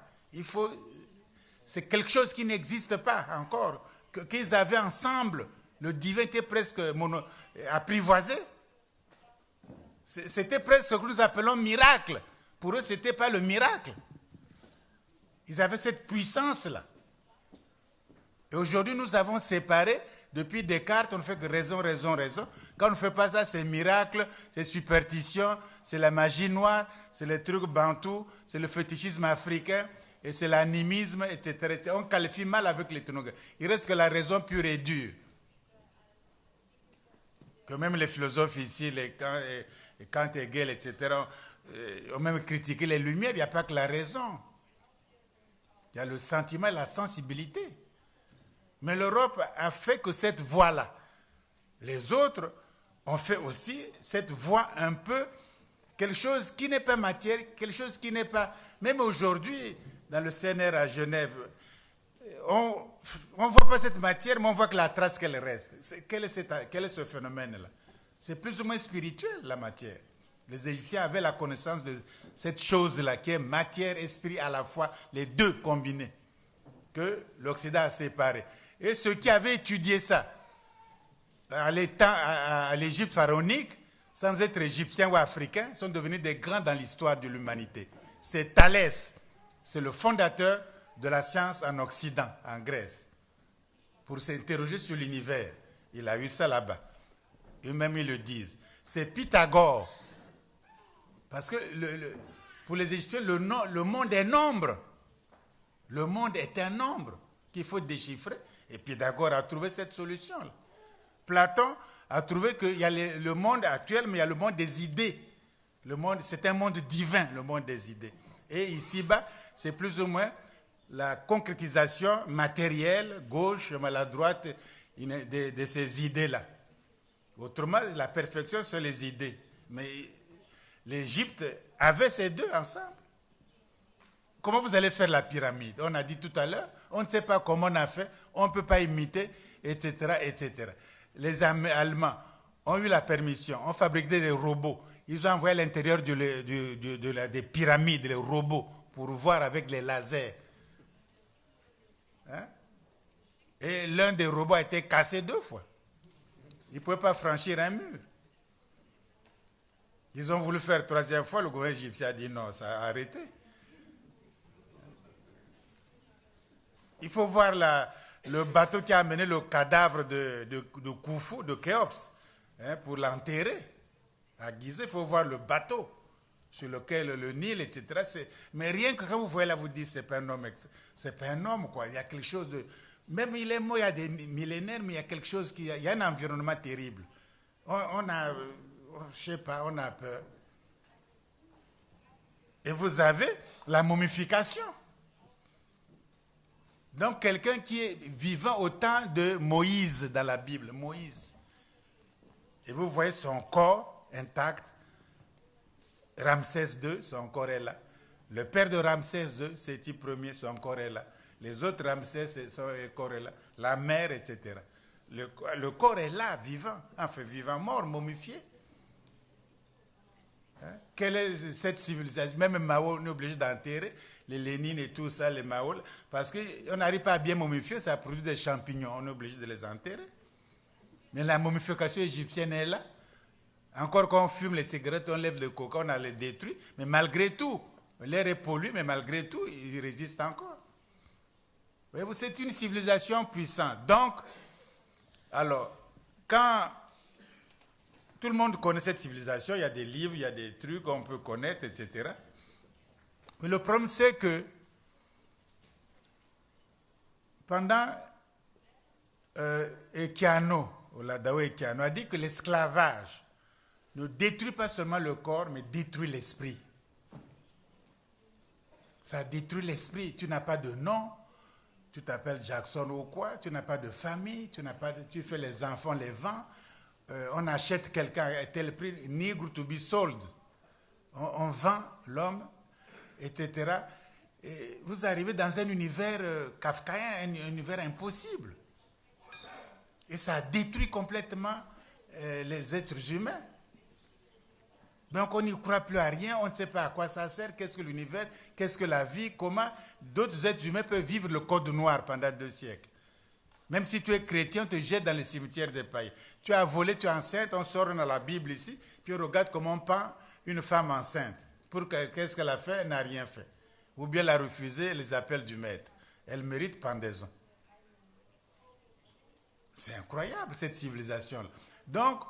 C'est quelque chose qui n'existe pas encore, qu'ils avaient ensemble. Le divin était presque apprivoisé. C'était presque ce que nous appelons miracle. Pour eux, ce n'était pas le miracle. Ils avaient cette puissance-là. Et aujourd'hui, nous avons séparé. Depuis Descartes, on ne fait que raison, raison, raison. Quand on ne fait pas ça, c'est miracle, c'est superstition, c'est la magie noire, c'est les trucs bantous, c'est le fétichisme africain, et c'est l'animisme, etc. On qualifie mal avec les trucs. Il reste que la raison pure et dure. Que même les philosophes ici, les Kant, Hegel, etc., ont même critiqué les Lumières. Il n'y a pas que la raison. Il y a le sentiment et la sensibilité. Mais l'Europe a fait que cette voie-là. Les autres ont fait aussi cette voie un peu, quelque chose qui n'est pas matière, quelque chose qui n'est pas... Même aujourd'hui, dans le CNR à Genève, on ne voit pas cette matière, mais on voit que la trace qu'elle reste. Quel est ce phénomène-là? C'est plus ou moins spirituel, la matière. Les Égyptiens avaient la connaissance de cette chose-là, qui est matière, esprit à la fois, les deux combinés, que l'Occident a séparés. Et ceux qui avaient étudié ça, à l'Égypte pharaonique, sans être égyptiens ou africains, sont devenus des grands dans l'histoire de l'humanité. C'est Thalès, c'est le fondateur de la science en Occident, en Grèce, pour s'interroger sur l'univers. Il a eu ça là-bas. Eux-mêmes, ils le disent. C'est Pythagore. Parce que pour les Égyptiens, le monde est nombre. Le monde est un nombre qu'il faut déchiffrer. Et Pythagore a trouvé cette solution-là. Platon a trouvé qu'il y a le monde actuel, mais il y a le monde des idées. Le monde, c'est un monde divin, le monde des idées. Et ici-bas, c'est plus ou moins la concrétisation matérielle, gauche, la droite, de ces idées-là. Autrement, la perfection, c'est les idées. Mais l'Égypte avait ces deux ensemble. Comment vous allez faire la pyramide? On a dit tout à l'heure, on ne sait pas comment on a fait, on ne peut pas imiter, etc., etc. Les Allemands ont eu la permission, ont fabriqué des robots. Ils ont envoyé à l'intérieur des pyramides, les robots, pour voir avec les lasers. Hein? Et l'un des robots a été cassé 2 fois. Il ne pouvait pas franchir un mur. Ils ont voulu faire 3e fois, le gouvernement égyptien a dit non, ça a arrêté. Il faut voir le bateau qui a amené le cadavre de Khufu, de Khéops, hein, pour l'enterrer. À Gizeh, il faut voir le bateau sur lequel le Nil, etc. Mais rien que quand vous voyez là, vous dites, c'est pas un homme. C'est pas un homme, quoi. Il y a quelque chose de... Même il est mort il y a des millénaires, mais il y a quelque chose il y a un environnement terrible. On a... je sais pas, on a peur. Et vous avez la momification. Donc, quelqu'un qui est vivant au temps de Moïse dans la Bible, Moïse. Et vous voyez son corps intact. Ramsès II, son corps est là. Le père de Ramsès II, Séti Ier, son corps est là. Les autres Ramsès, son corps est là. La mère, etc. Le corps est là, vivant. Enfin, vivant, mort, momifié. Hein? Quelle est cette civilisation? Même Mao, on est obligé d'enterrer les Lénines et tout ça, les Mao, parce qu'on n'arrive pas à bien momifier, ça produit des champignons, on est obligé de les enterrer. Mais la momification égyptienne est là. Encore quand on fume les cigarettes, on lève le coca, on a les détruit, mais malgré tout, l'air est pollué, mais malgré tout, il résiste encore. Voyez-vous, c'est une civilisation puissante. Donc, alors, quand tout le monde connaît cette civilisation, il y a des livres, il y a des trucs qu'on peut connaître, etc. Mais le problème, c'est que pendant Equiano, Oladaou Equiano a dit que l'esclavage ne détruit pas seulement le corps, mais détruit l'esprit. Ça détruit l'esprit. Tu n'as pas de nom, tu t'appelles Jackson ou quoi, tu n'as pas de famille, tu fais les enfants, les vends. On achète quelqu'un à tel prix, nigre to be sold. On vend l'homme, etc. Et vous arrivez dans un univers kafkaïen, un univers impossible. Et ça détruit complètement les êtres humains. Donc on n'y croit plus à rien, on ne sait pas à quoi ça sert, qu'est-ce que l'univers, qu'est-ce que la vie, comment d'autres êtres humains peuvent vivre le code noir pendant 2 siècles. Même si tu es chrétien, on te jette dans le cimetière des païens. Tu as volé, tu es enceinte, on sort dans la Bible ici, puis on regarde comment on pend une femme enceinte. Qu'est-ce qu'elle a fait? Elle n'a rien fait. Ou bien elle a refusé les appels du maître. Elle mérite pendaison. C'est incroyable cette civilisation-là. Donc,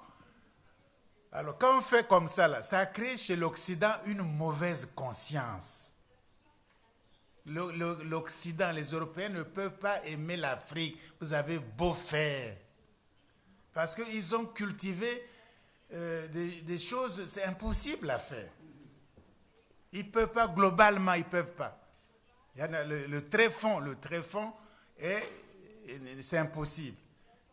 alors quand on fait comme ça, là, ça crée chez l'Occident une mauvaise conscience. L'Occident, les Européens ne peuvent pas aimer l'Afrique. Vous avez beau faire. Parce qu'ils ont cultivé des choses, c'est impossible à faire. Ils ne peuvent pas, globalement, ils ne peuvent pas. Il y a le tréfonds, c'est impossible.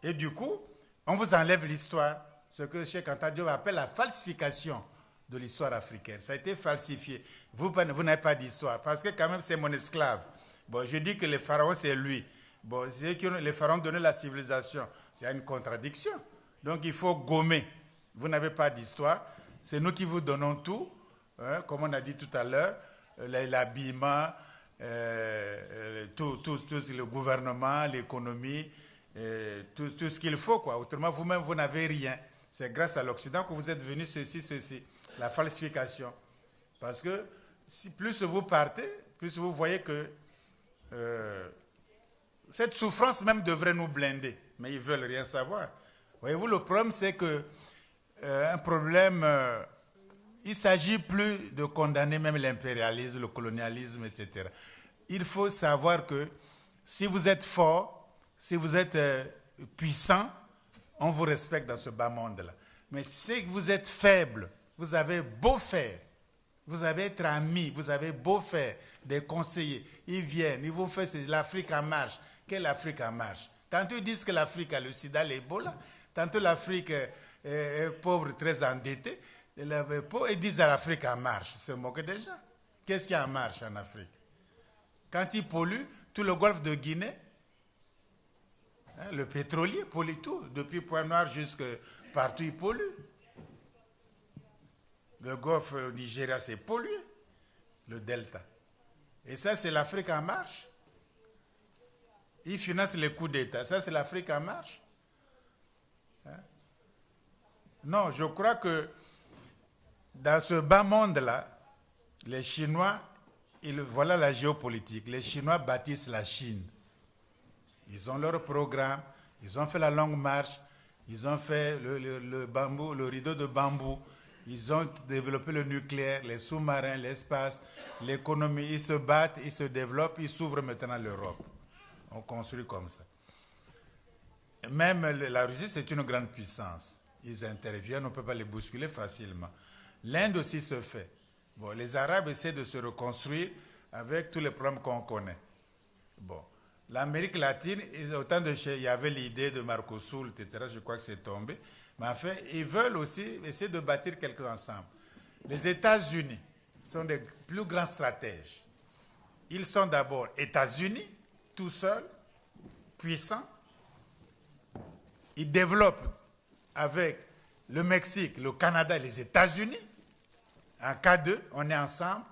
Et du coup, on vous enlève l'histoire, ce que Cheikh Anta Diop appelle la falsification de l'histoire africaine. Ça a été falsifié. Vous n'avez pas d'histoire, parce que quand même c'est mon esclave. Bon, je dis que les pharaons, c'est lui. Bon, c'est que les pharaons donnaient la civilisation. C'est une contradiction. Donc il faut gommer. Vous n'avez pas d'histoire. C'est nous qui vous donnons tout, hein, comme on a dit tout à l'heure, l'habillement, tout le gouvernement, l'économie, tout ce qu'il faut, quoi. Autrement, vous-même, vous n'avez rien. C'est grâce à l'Occident que vous êtes venus ceci. La falsification. Parce que plus vous partez, plus vous voyez que cette souffrance même devrait nous blinder. Mais ils ne veulent rien savoir. Voyez-vous, le problème, c'est que un problème, il ne s'agit plus de condamner même l'impérialisme, le colonialisme, etc. Il faut savoir que si vous êtes fort, Si vous êtes puissant, on vous respecte dans ce bas monde-là. Mais si vous êtes faible, vous avez beau faire, vous avez être ami, vous avez beau faire, des conseillers, ils viennent, ils vous font l'Afrique en marche. Quelle Afrique en marche? Tantôt ils disent que l'Afrique a le sida, l'Ebola, tantôt l'Afrique est pauvre, très endettée, ils disent à l'Afrique en marche, ils se moquent déjà. Qu'est-ce qui est en marche en Afrique? Quand ils polluent, tout le golfe de Guinée, le pétrolier pollue tout, depuis Pointe-Noire jusqu'à partout il pollue. Le golfe au Nigeria c'est pollué, le delta. Et ça c'est l'Afrique en marche. Ils financent les coups d'État, ça c'est l'Afrique en marche. Non, je crois que dans ce bas monde-là, les Chinois, voilà la géopolitique, les Chinois bâtissent la Chine. Ils ont leur programme, ils ont fait la longue marche, ils ont fait le bambou, le rideau de bambou, ils ont développé le nucléaire, les sous-marins, l'espace, l'économie, ils se battent, ils se développent, ils s'ouvrent maintenant l'Europe. On construit comme ça. Même la Russie, c'est une grande puissance. Ils interviennent, on ne peut pas les bousculer facilement. L'Inde aussi se fait. Bon, les Arabes essaient de se reconstruire avec tous les problèmes qu'on connaît. Bon, l'Amérique latine, autant de il y avait l'idée de Mercosur, etc., je crois que c'est tombé. Mais en fait, ils veulent aussi essayer de bâtir quelque chose ensemble. Les États-Unis sont des plus grands stratèges. Ils sont d'abord États-Unis, tout seuls, puissants. Ils développent avec le Mexique, le Canada et les États-Unis. En cas d'eux, on est ensemble.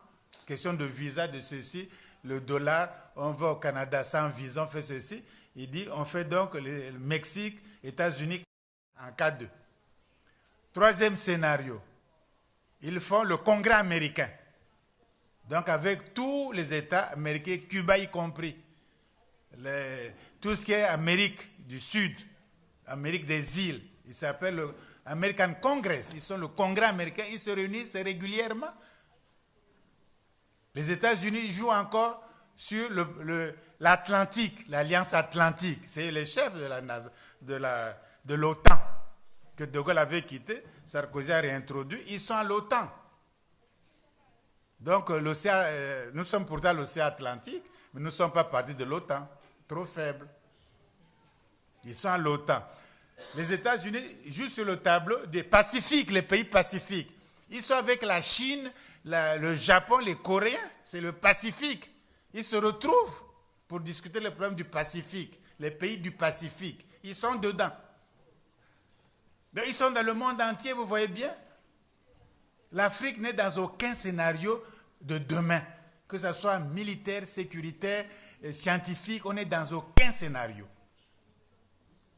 Question de visa, de ceci, le dollar, on va au Canada sans visa, on fait ceci. Il dit, on fait donc le Mexique, États-Unis, en cas d'eux. Troisième scénario, ils font le Congrès américain. Donc avec tous les États américains, Cuba y compris. Tout ce qui est Amérique du Sud, Amérique des îles, il s'appelle le American Congress. Ils sont le Congrès américain, ils se réunissent régulièrement. Les États-Unis jouent encore sur l'Atlantique, l'Alliance Atlantique. C'est les chefs de l'OTAN que De Gaulle avait quitté, Sarkozy a réintroduit. Ils sont à l'OTAN. Donc nous sommes pourtant l'océan Atlantique, mais nous ne sommes pas partis de l'OTAN. Trop faibles. Ils sont à l'OTAN. Les États-Unis jouent sur le tableau des Pacifiques, les pays pacifiques. Ils sont avec la Chine, le Japon, les Coréens, c'est le Pacifique. Ils se retrouvent pour discuter les problèmes du Pacifique, les pays du Pacifique. Ils sont dedans. Donc, ils sont dans le monde entier, vous voyez bien. L'Afrique n'est dans aucun scénario de demain, que ce soit militaire, sécuritaire, scientifique, on n'est dans aucun scénario.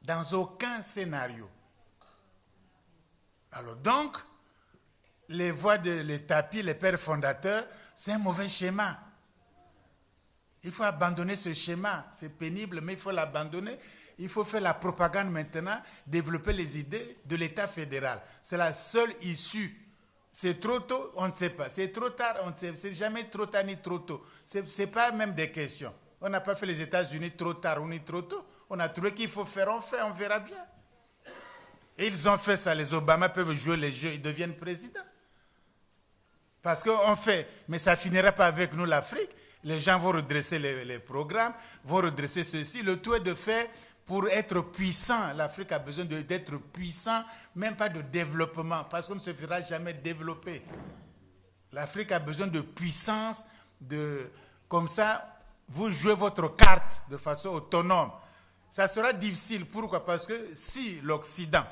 Dans aucun scénario. Alors donc, les voies les tapis, les pères fondateurs, c'est un mauvais schéma. Il faut abandonner ce schéma. C'est pénible, mais il faut l'abandonner. Il faut faire la propagande maintenant, développer les idées de l'État fédéral. C'est la seule issue. C'est trop tôt, on ne sait pas. C'est trop tard, on ne sait pas. C'est jamais trop tard ni trop tôt. Ce n'est pas même des questions. On n'a pas fait les États-Unis trop tard ou ni trop tôt. On a trouvé qu'il faut faire, on verra bien. Et ils ont fait ça. Les Obama peuvent jouer les jeux, ils deviennent présidents. Parce qu'on fait, mais ça ne finira pas avec nous l'Afrique. Les gens vont redresser les programmes, vont redresser ceci. Le tout est de faire pour être puissant. L'Afrique a besoin d'être puissant, même pas de développement, parce qu'on ne se fera jamais développer. L'Afrique a besoin de puissance, comme ça, vous jouez votre carte de façon autonome. Ça sera difficile. Pourquoi? Parce que si l'Occident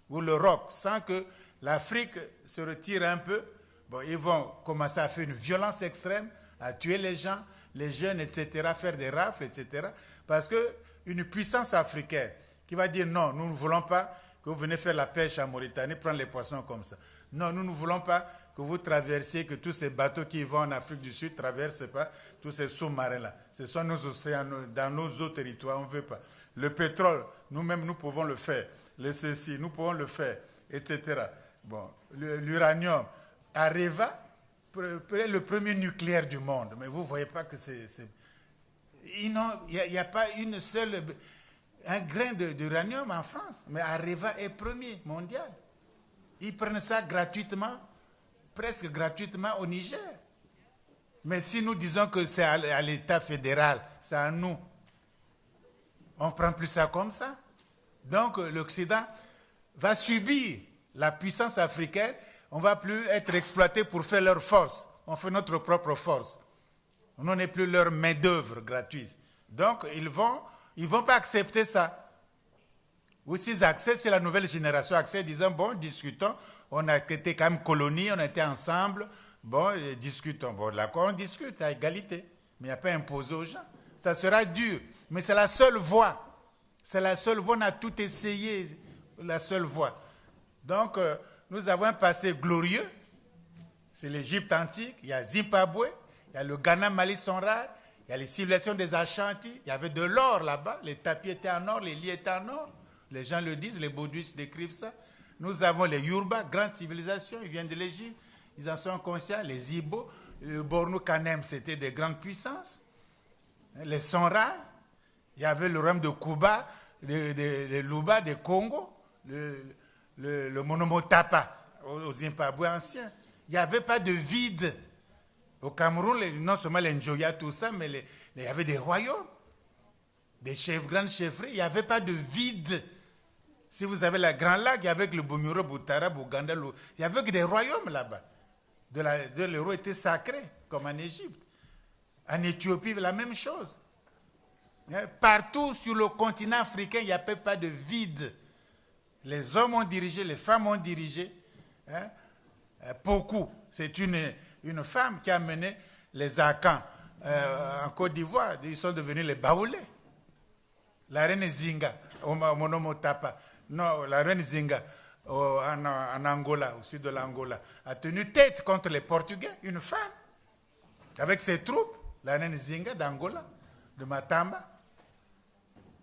ou l'Europe sent que l'Afrique se retire un peu, bon, ils vont commencer à faire une violence extrême, à tuer les gens, les jeunes, etc., faire des rafles, etc. Parce qu'une puissance africaine qui va dire non, nous ne voulons pas que vous venez faire la pêche en Mauritanie, prendre les poissons comme ça. Non, nous ne voulons pas que vous traversiez, que tous ces bateaux qui vont en Afrique du Sud ne traversent pas tous ces sous-marins-là. Ce sont nos océans, dans nos eaux territoires, on ne veut pas. Le pétrole, nous-mêmes, nous pouvons le faire. Le ceci, nous pouvons le faire, etc. Bon, l'uranium, Areva, le premier nucléaire du monde. Mais vous ne voyez pas que c'est... Il n'y a pas une seule... un grain d'uranium en France. Mais Areva est premier mondial. Ils prennent ça gratuitement, presque gratuitement au Niger. Mais si nous disons que c'est à l'État fédéral, c'est à nous, on ne prend plus ça comme ça. Donc l'Occident va subir la puissance africaine. On ne va plus être exploité pour faire leur force. On fait notre propre force. On n'est plus leur main-d'œuvre gratuite. Donc ils ne vont pas accepter ça. Ou s'ils acceptent, c'est la nouvelle génération accepte, disant, bon, discutons. On a été quand même colonie, on a été ensemble. Bon, discutons. Bon, d'accord, on discute à égalité. Mais il n'y a pas imposé aux gens. Ça sera dur. Mais c'est la seule voie. C'est la seule voie. On a tout essayé. La seule voie. Donc, nous avons un passé glorieux. C'est l'Égypte antique. Il y a Zimbabwe. Il y a le Ghana, Mali sont rares. Il y a les civilisations des Ashanti. Il y avait de l'or là-bas. Les tapis étaient en or. Les lits étaient en or. Les gens le disent. Les bouddhistes décrivent ça. Nous avons les Yoruba, grande civilisation. Ils viennent de l'Égypte. Ils en sont conscients. Les Ibo, le Bornou Kanem, c'était des grandes puissances. Les Sonra, il y avait le royaume de Cuba, le Luba, de Congo, le Monomotapa au Zimbabwe ancien. Il n'y avait pas de vide. Au Cameroun, non seulement les Njoya, tout ça, mais il y avait des royaumes, des grandes chefferies. Il n'y avait pas de vide. Si vous avez la Grand Lac, il y avait le Bunyoro, Boutara, Bouganda, il n'y avait que des royaumes là-bas. De l'euro était sacré, comme en Égypte. En Éthiopie, la même chose. Partout sur le continent africain, il n'y avait pas de vide. Les hommes ont dirigé, les femmes ont dirigé. Beaucoup. C'est une femme qui a mené les Akans en Côte d'Ivoire. Ils sont devenus les Baoulés. La reine Zinga, au Monomotapa. Non, la reine Zinga, en Angola, au sud de l'Angola, a tenu tête contre les Portugais, une femme, avec ses troupes, la reine Zinga d'Angola, de Matamba.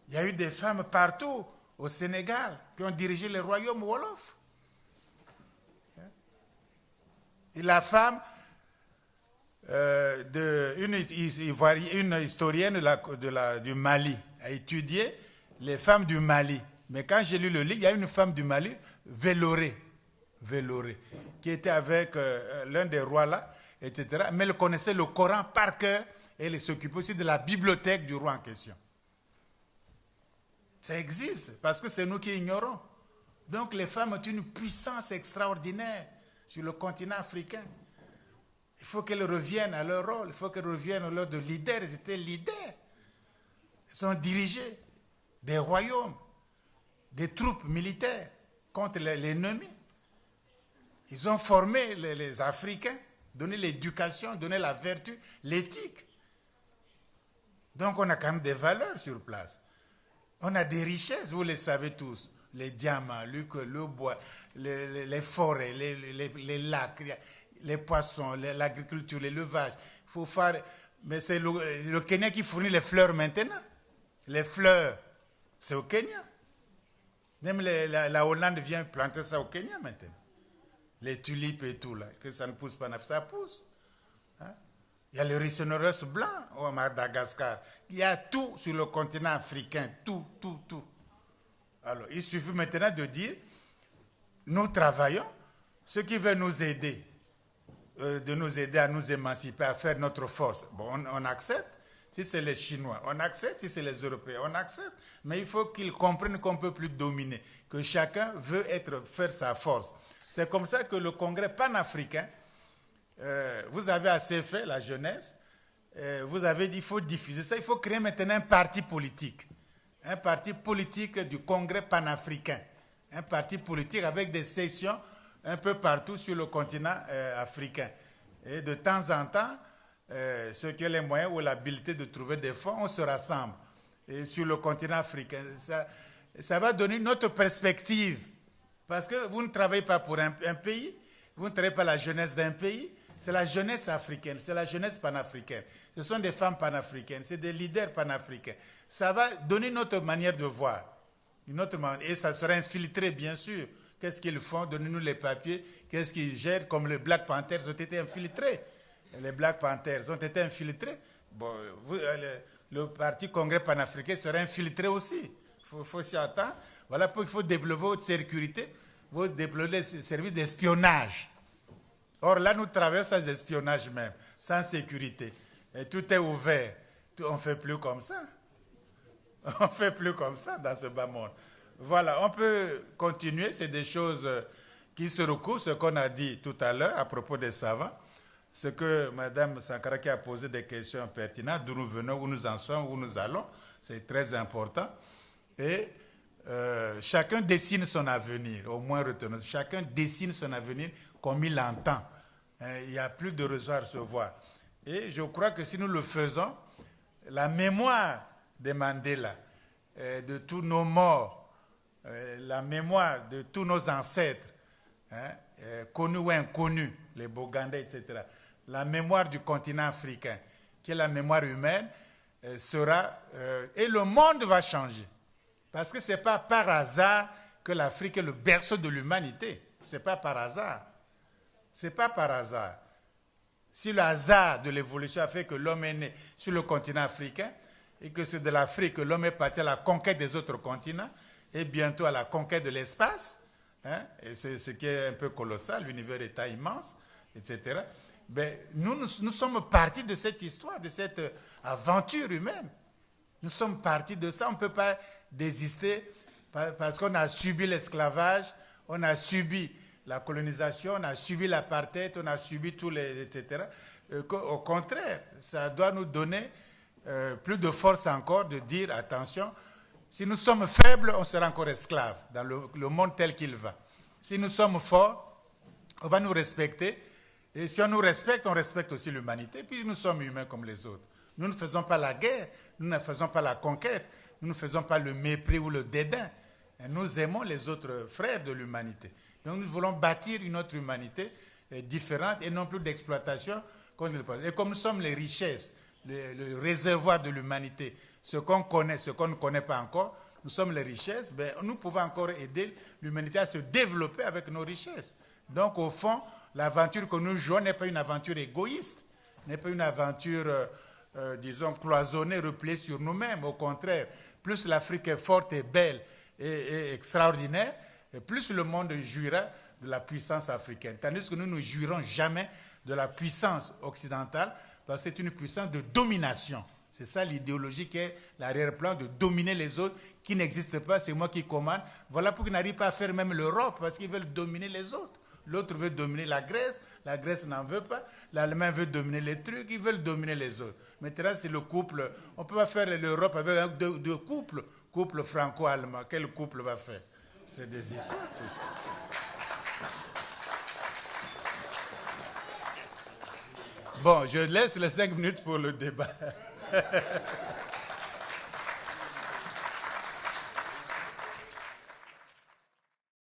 Il y a eu des femmes partout au Sénégal qui ont dirigé le royaume Wolof. Et la femme, une historienne du Mali, a étudié les femmes du Mali. Mais quand j'ai lu le livre, il y a une femme du Mali, Véloré, qui était avec l'un des rois là, etc. Mais elle connaissait le Coran par cœur et elle s'occupait aussi de la bibliothèque du roi en question. Ça existe, parce que c'est nous qui ignorons. Donc les femmes ont une puissance extraordinaire sur le continent africain. Il faut qu'elles reviennent à leur rôle, il faut qu'elles reviennent au rôle de leaders. Elles étaient leaders. Elles ont dirigé des royaumes, des troupes militaires contre l'ennemi. Ils ont formé les Africains, donné l'éducation, donné la vertu, l'éthique. Donc on a quand même des valeurs sur place. On a des richesses, vous les savez tous. Les diamants, le bois, les forêts, les lacs, les poissons, l'agriculture, l'élevage. Il faut faire... Mais c'est le Kenya qui fournit les fleurs maintenant. Les fleurs, c'est au Kenya. Même la Hollande vient planter ça au Kenya maintenant. Les tulipes et tout, là, que ça ne pousse pas, ça pousse. Il y a le rhinocéros blanc au Madagascar. Il y a tout sur le continent africain, tout. Alors, il suffit maintenant de dire, nous travaillons, ceux qui veulent nous aider, de nous aider à nous émanciper, à faire notre force. Bon, on accepte. Si c'est les Chinois, on accepte. Si c'est les Européens, on accepte. Mais il faut qu'ils comprennent qu'on ne peut plus dominer, que chacun veut faire sa force. C'est comme ça que le congrès panafricain, vous avez assez fait, la jeunesse, vous avez dit qu'il faut diffuser ça, il faut créer maintenant un parti politique du congrès panafricain, un parti politique avec des sections un peu partout sur le continent africain. Et de temps en temps, ceux qui ont les moyens ou l'habilité de trouver des fonds, on se rassemble. Et sur le continent africain, ça va donner une autre perspective. Parce que vous ne travaillez pas pour un pays, vous ne travaillez pas la jeunesse d'un pays, c'est la jeunesse africaine, c'est la jeunesse panafricaine. Ce sont des femmes panafricaines, c'est des leaders panafricains. Ça va donner une autre manière de voir. Et ça sera infiltré, bien sûr. Qu'est-ce qu'ils font? Donnez-nous les papiers. Qu'est-ce qu'ils gèrent? Comme les Black Panthers ont été infiltrés. Les Black Panthers ont été infiltrés. Bon, le parti Congrès panafricain sera infiltré aussi. faut s'y attendre. Voilà pourquoi il faut développer votre sécurité, il faut développer les services d'espionnage. Or là, nous travaillons sans espionnage même, sans sécurité. Et tout est ouvert. On ne fait plus comme ça. On ne fait plus comme ça dans ce bas monde. Voilà, on peut continuer. C'est des choses qui se recoupent, ce qu'on a dit tout à l'heure à propos des savants. Ce que Mme Sankara qui a posé des questions pertinentes, d'où nous venons, où nous en sommes, où nous allons, c'est très important. Et chacun dessine son avenir, au moins retenons. Chacun dessine son avenir comme il l'entend. Il n'y a plus de raison à recevoir. Et je crois que si nous le faisons, la mémoire de Mandela, de tous nos morts, la mémoire de tous nos ancêtres, connus ou inconnus, les Bogandais, etc., la mémoire du continent africain, qui est la mémoire humaine, sera... et le monde va changer. Parce que ce n'est pas par hasard que l'Afrique est le berceau de l'humanité. Ce n'est pas par hasard. Ce n'est pas par hasard. Si le hasard de l'évolution a fait que l'homme est né sur le continent africain et que c'est de l'Afrique que l'homme est parti à la conquête des autres continents et bientôt à la conquête de l'espace, et c'est ce qui est un peu colossal, l'univers est immense, etc. Ben, nous sommes partis de cette histoire, de cette aventure humaine. Nous sommes partis de ça. On ne peut pas désister parce qu'on a subi l'esclavage, on a subi la colonisation, on a subi l'apartheid, on a subi tous les... etc. Au contraire, ça doit nous donner plus de force encore de dire, attention, si nous sommes faibles, on sera encore esclaves dans le monde tel qu'il va. Si nous sommes forts, on va nous respecter. Et si on nous respecte, on respecte aussi l'humanité. Puis nous sommes humains comme les autres. Nous ne faisons pas la guerre, nous ne faisons pas la conquête, nous ne faisons pas le mépris ou le dédain. Et nous aimons les autres frères de l'humanité. Donc nous voulons bâtir une autre humanité différente et non plus d'exploitation. Et comme nous sommes les richesses, le réservoir de l'humanité, ce qu'on connaît, ce qu'on ne connaît pas encore, nous sommes les richesses, ben, nous pouvons encore aider l'humanité à se développer avec nos richesses. Donc au fond, l'aventure que nous jouons n'est pas une aventure égoïste, n'est pas une aventure, disons, cloisonnée, repliée sur nous-mêmes. Au contraire, plus l'Afrique est forte et belle et extraordinaire, et plus le monde jouira de la puissance africaine. Tandis que nous ne jouirons jamais de la puissance occidentale, parce que c'est une puissance de domination. C'est ça l'idéologie qui est l'arrière-plan, de dominer les autres, qui n'existent pas, c'est moi qui commande. Voilà pourquoi ils n'arrivent pas à faire même l'Europe, parce qu'ils veulent dominer les autres. L'autre veut dominer la Grèce n'en veut pas, l'Allemagne veut dominer les trucs, ils veulent dominer les autres. Maintenant, c'est le couple, on ne peut pas faire l'Europe avec deux couples, couple franco-allemand, quel couple va faire? C'est des histoires, tout ça. Bon, je laisse les 5 minutes pour le débat.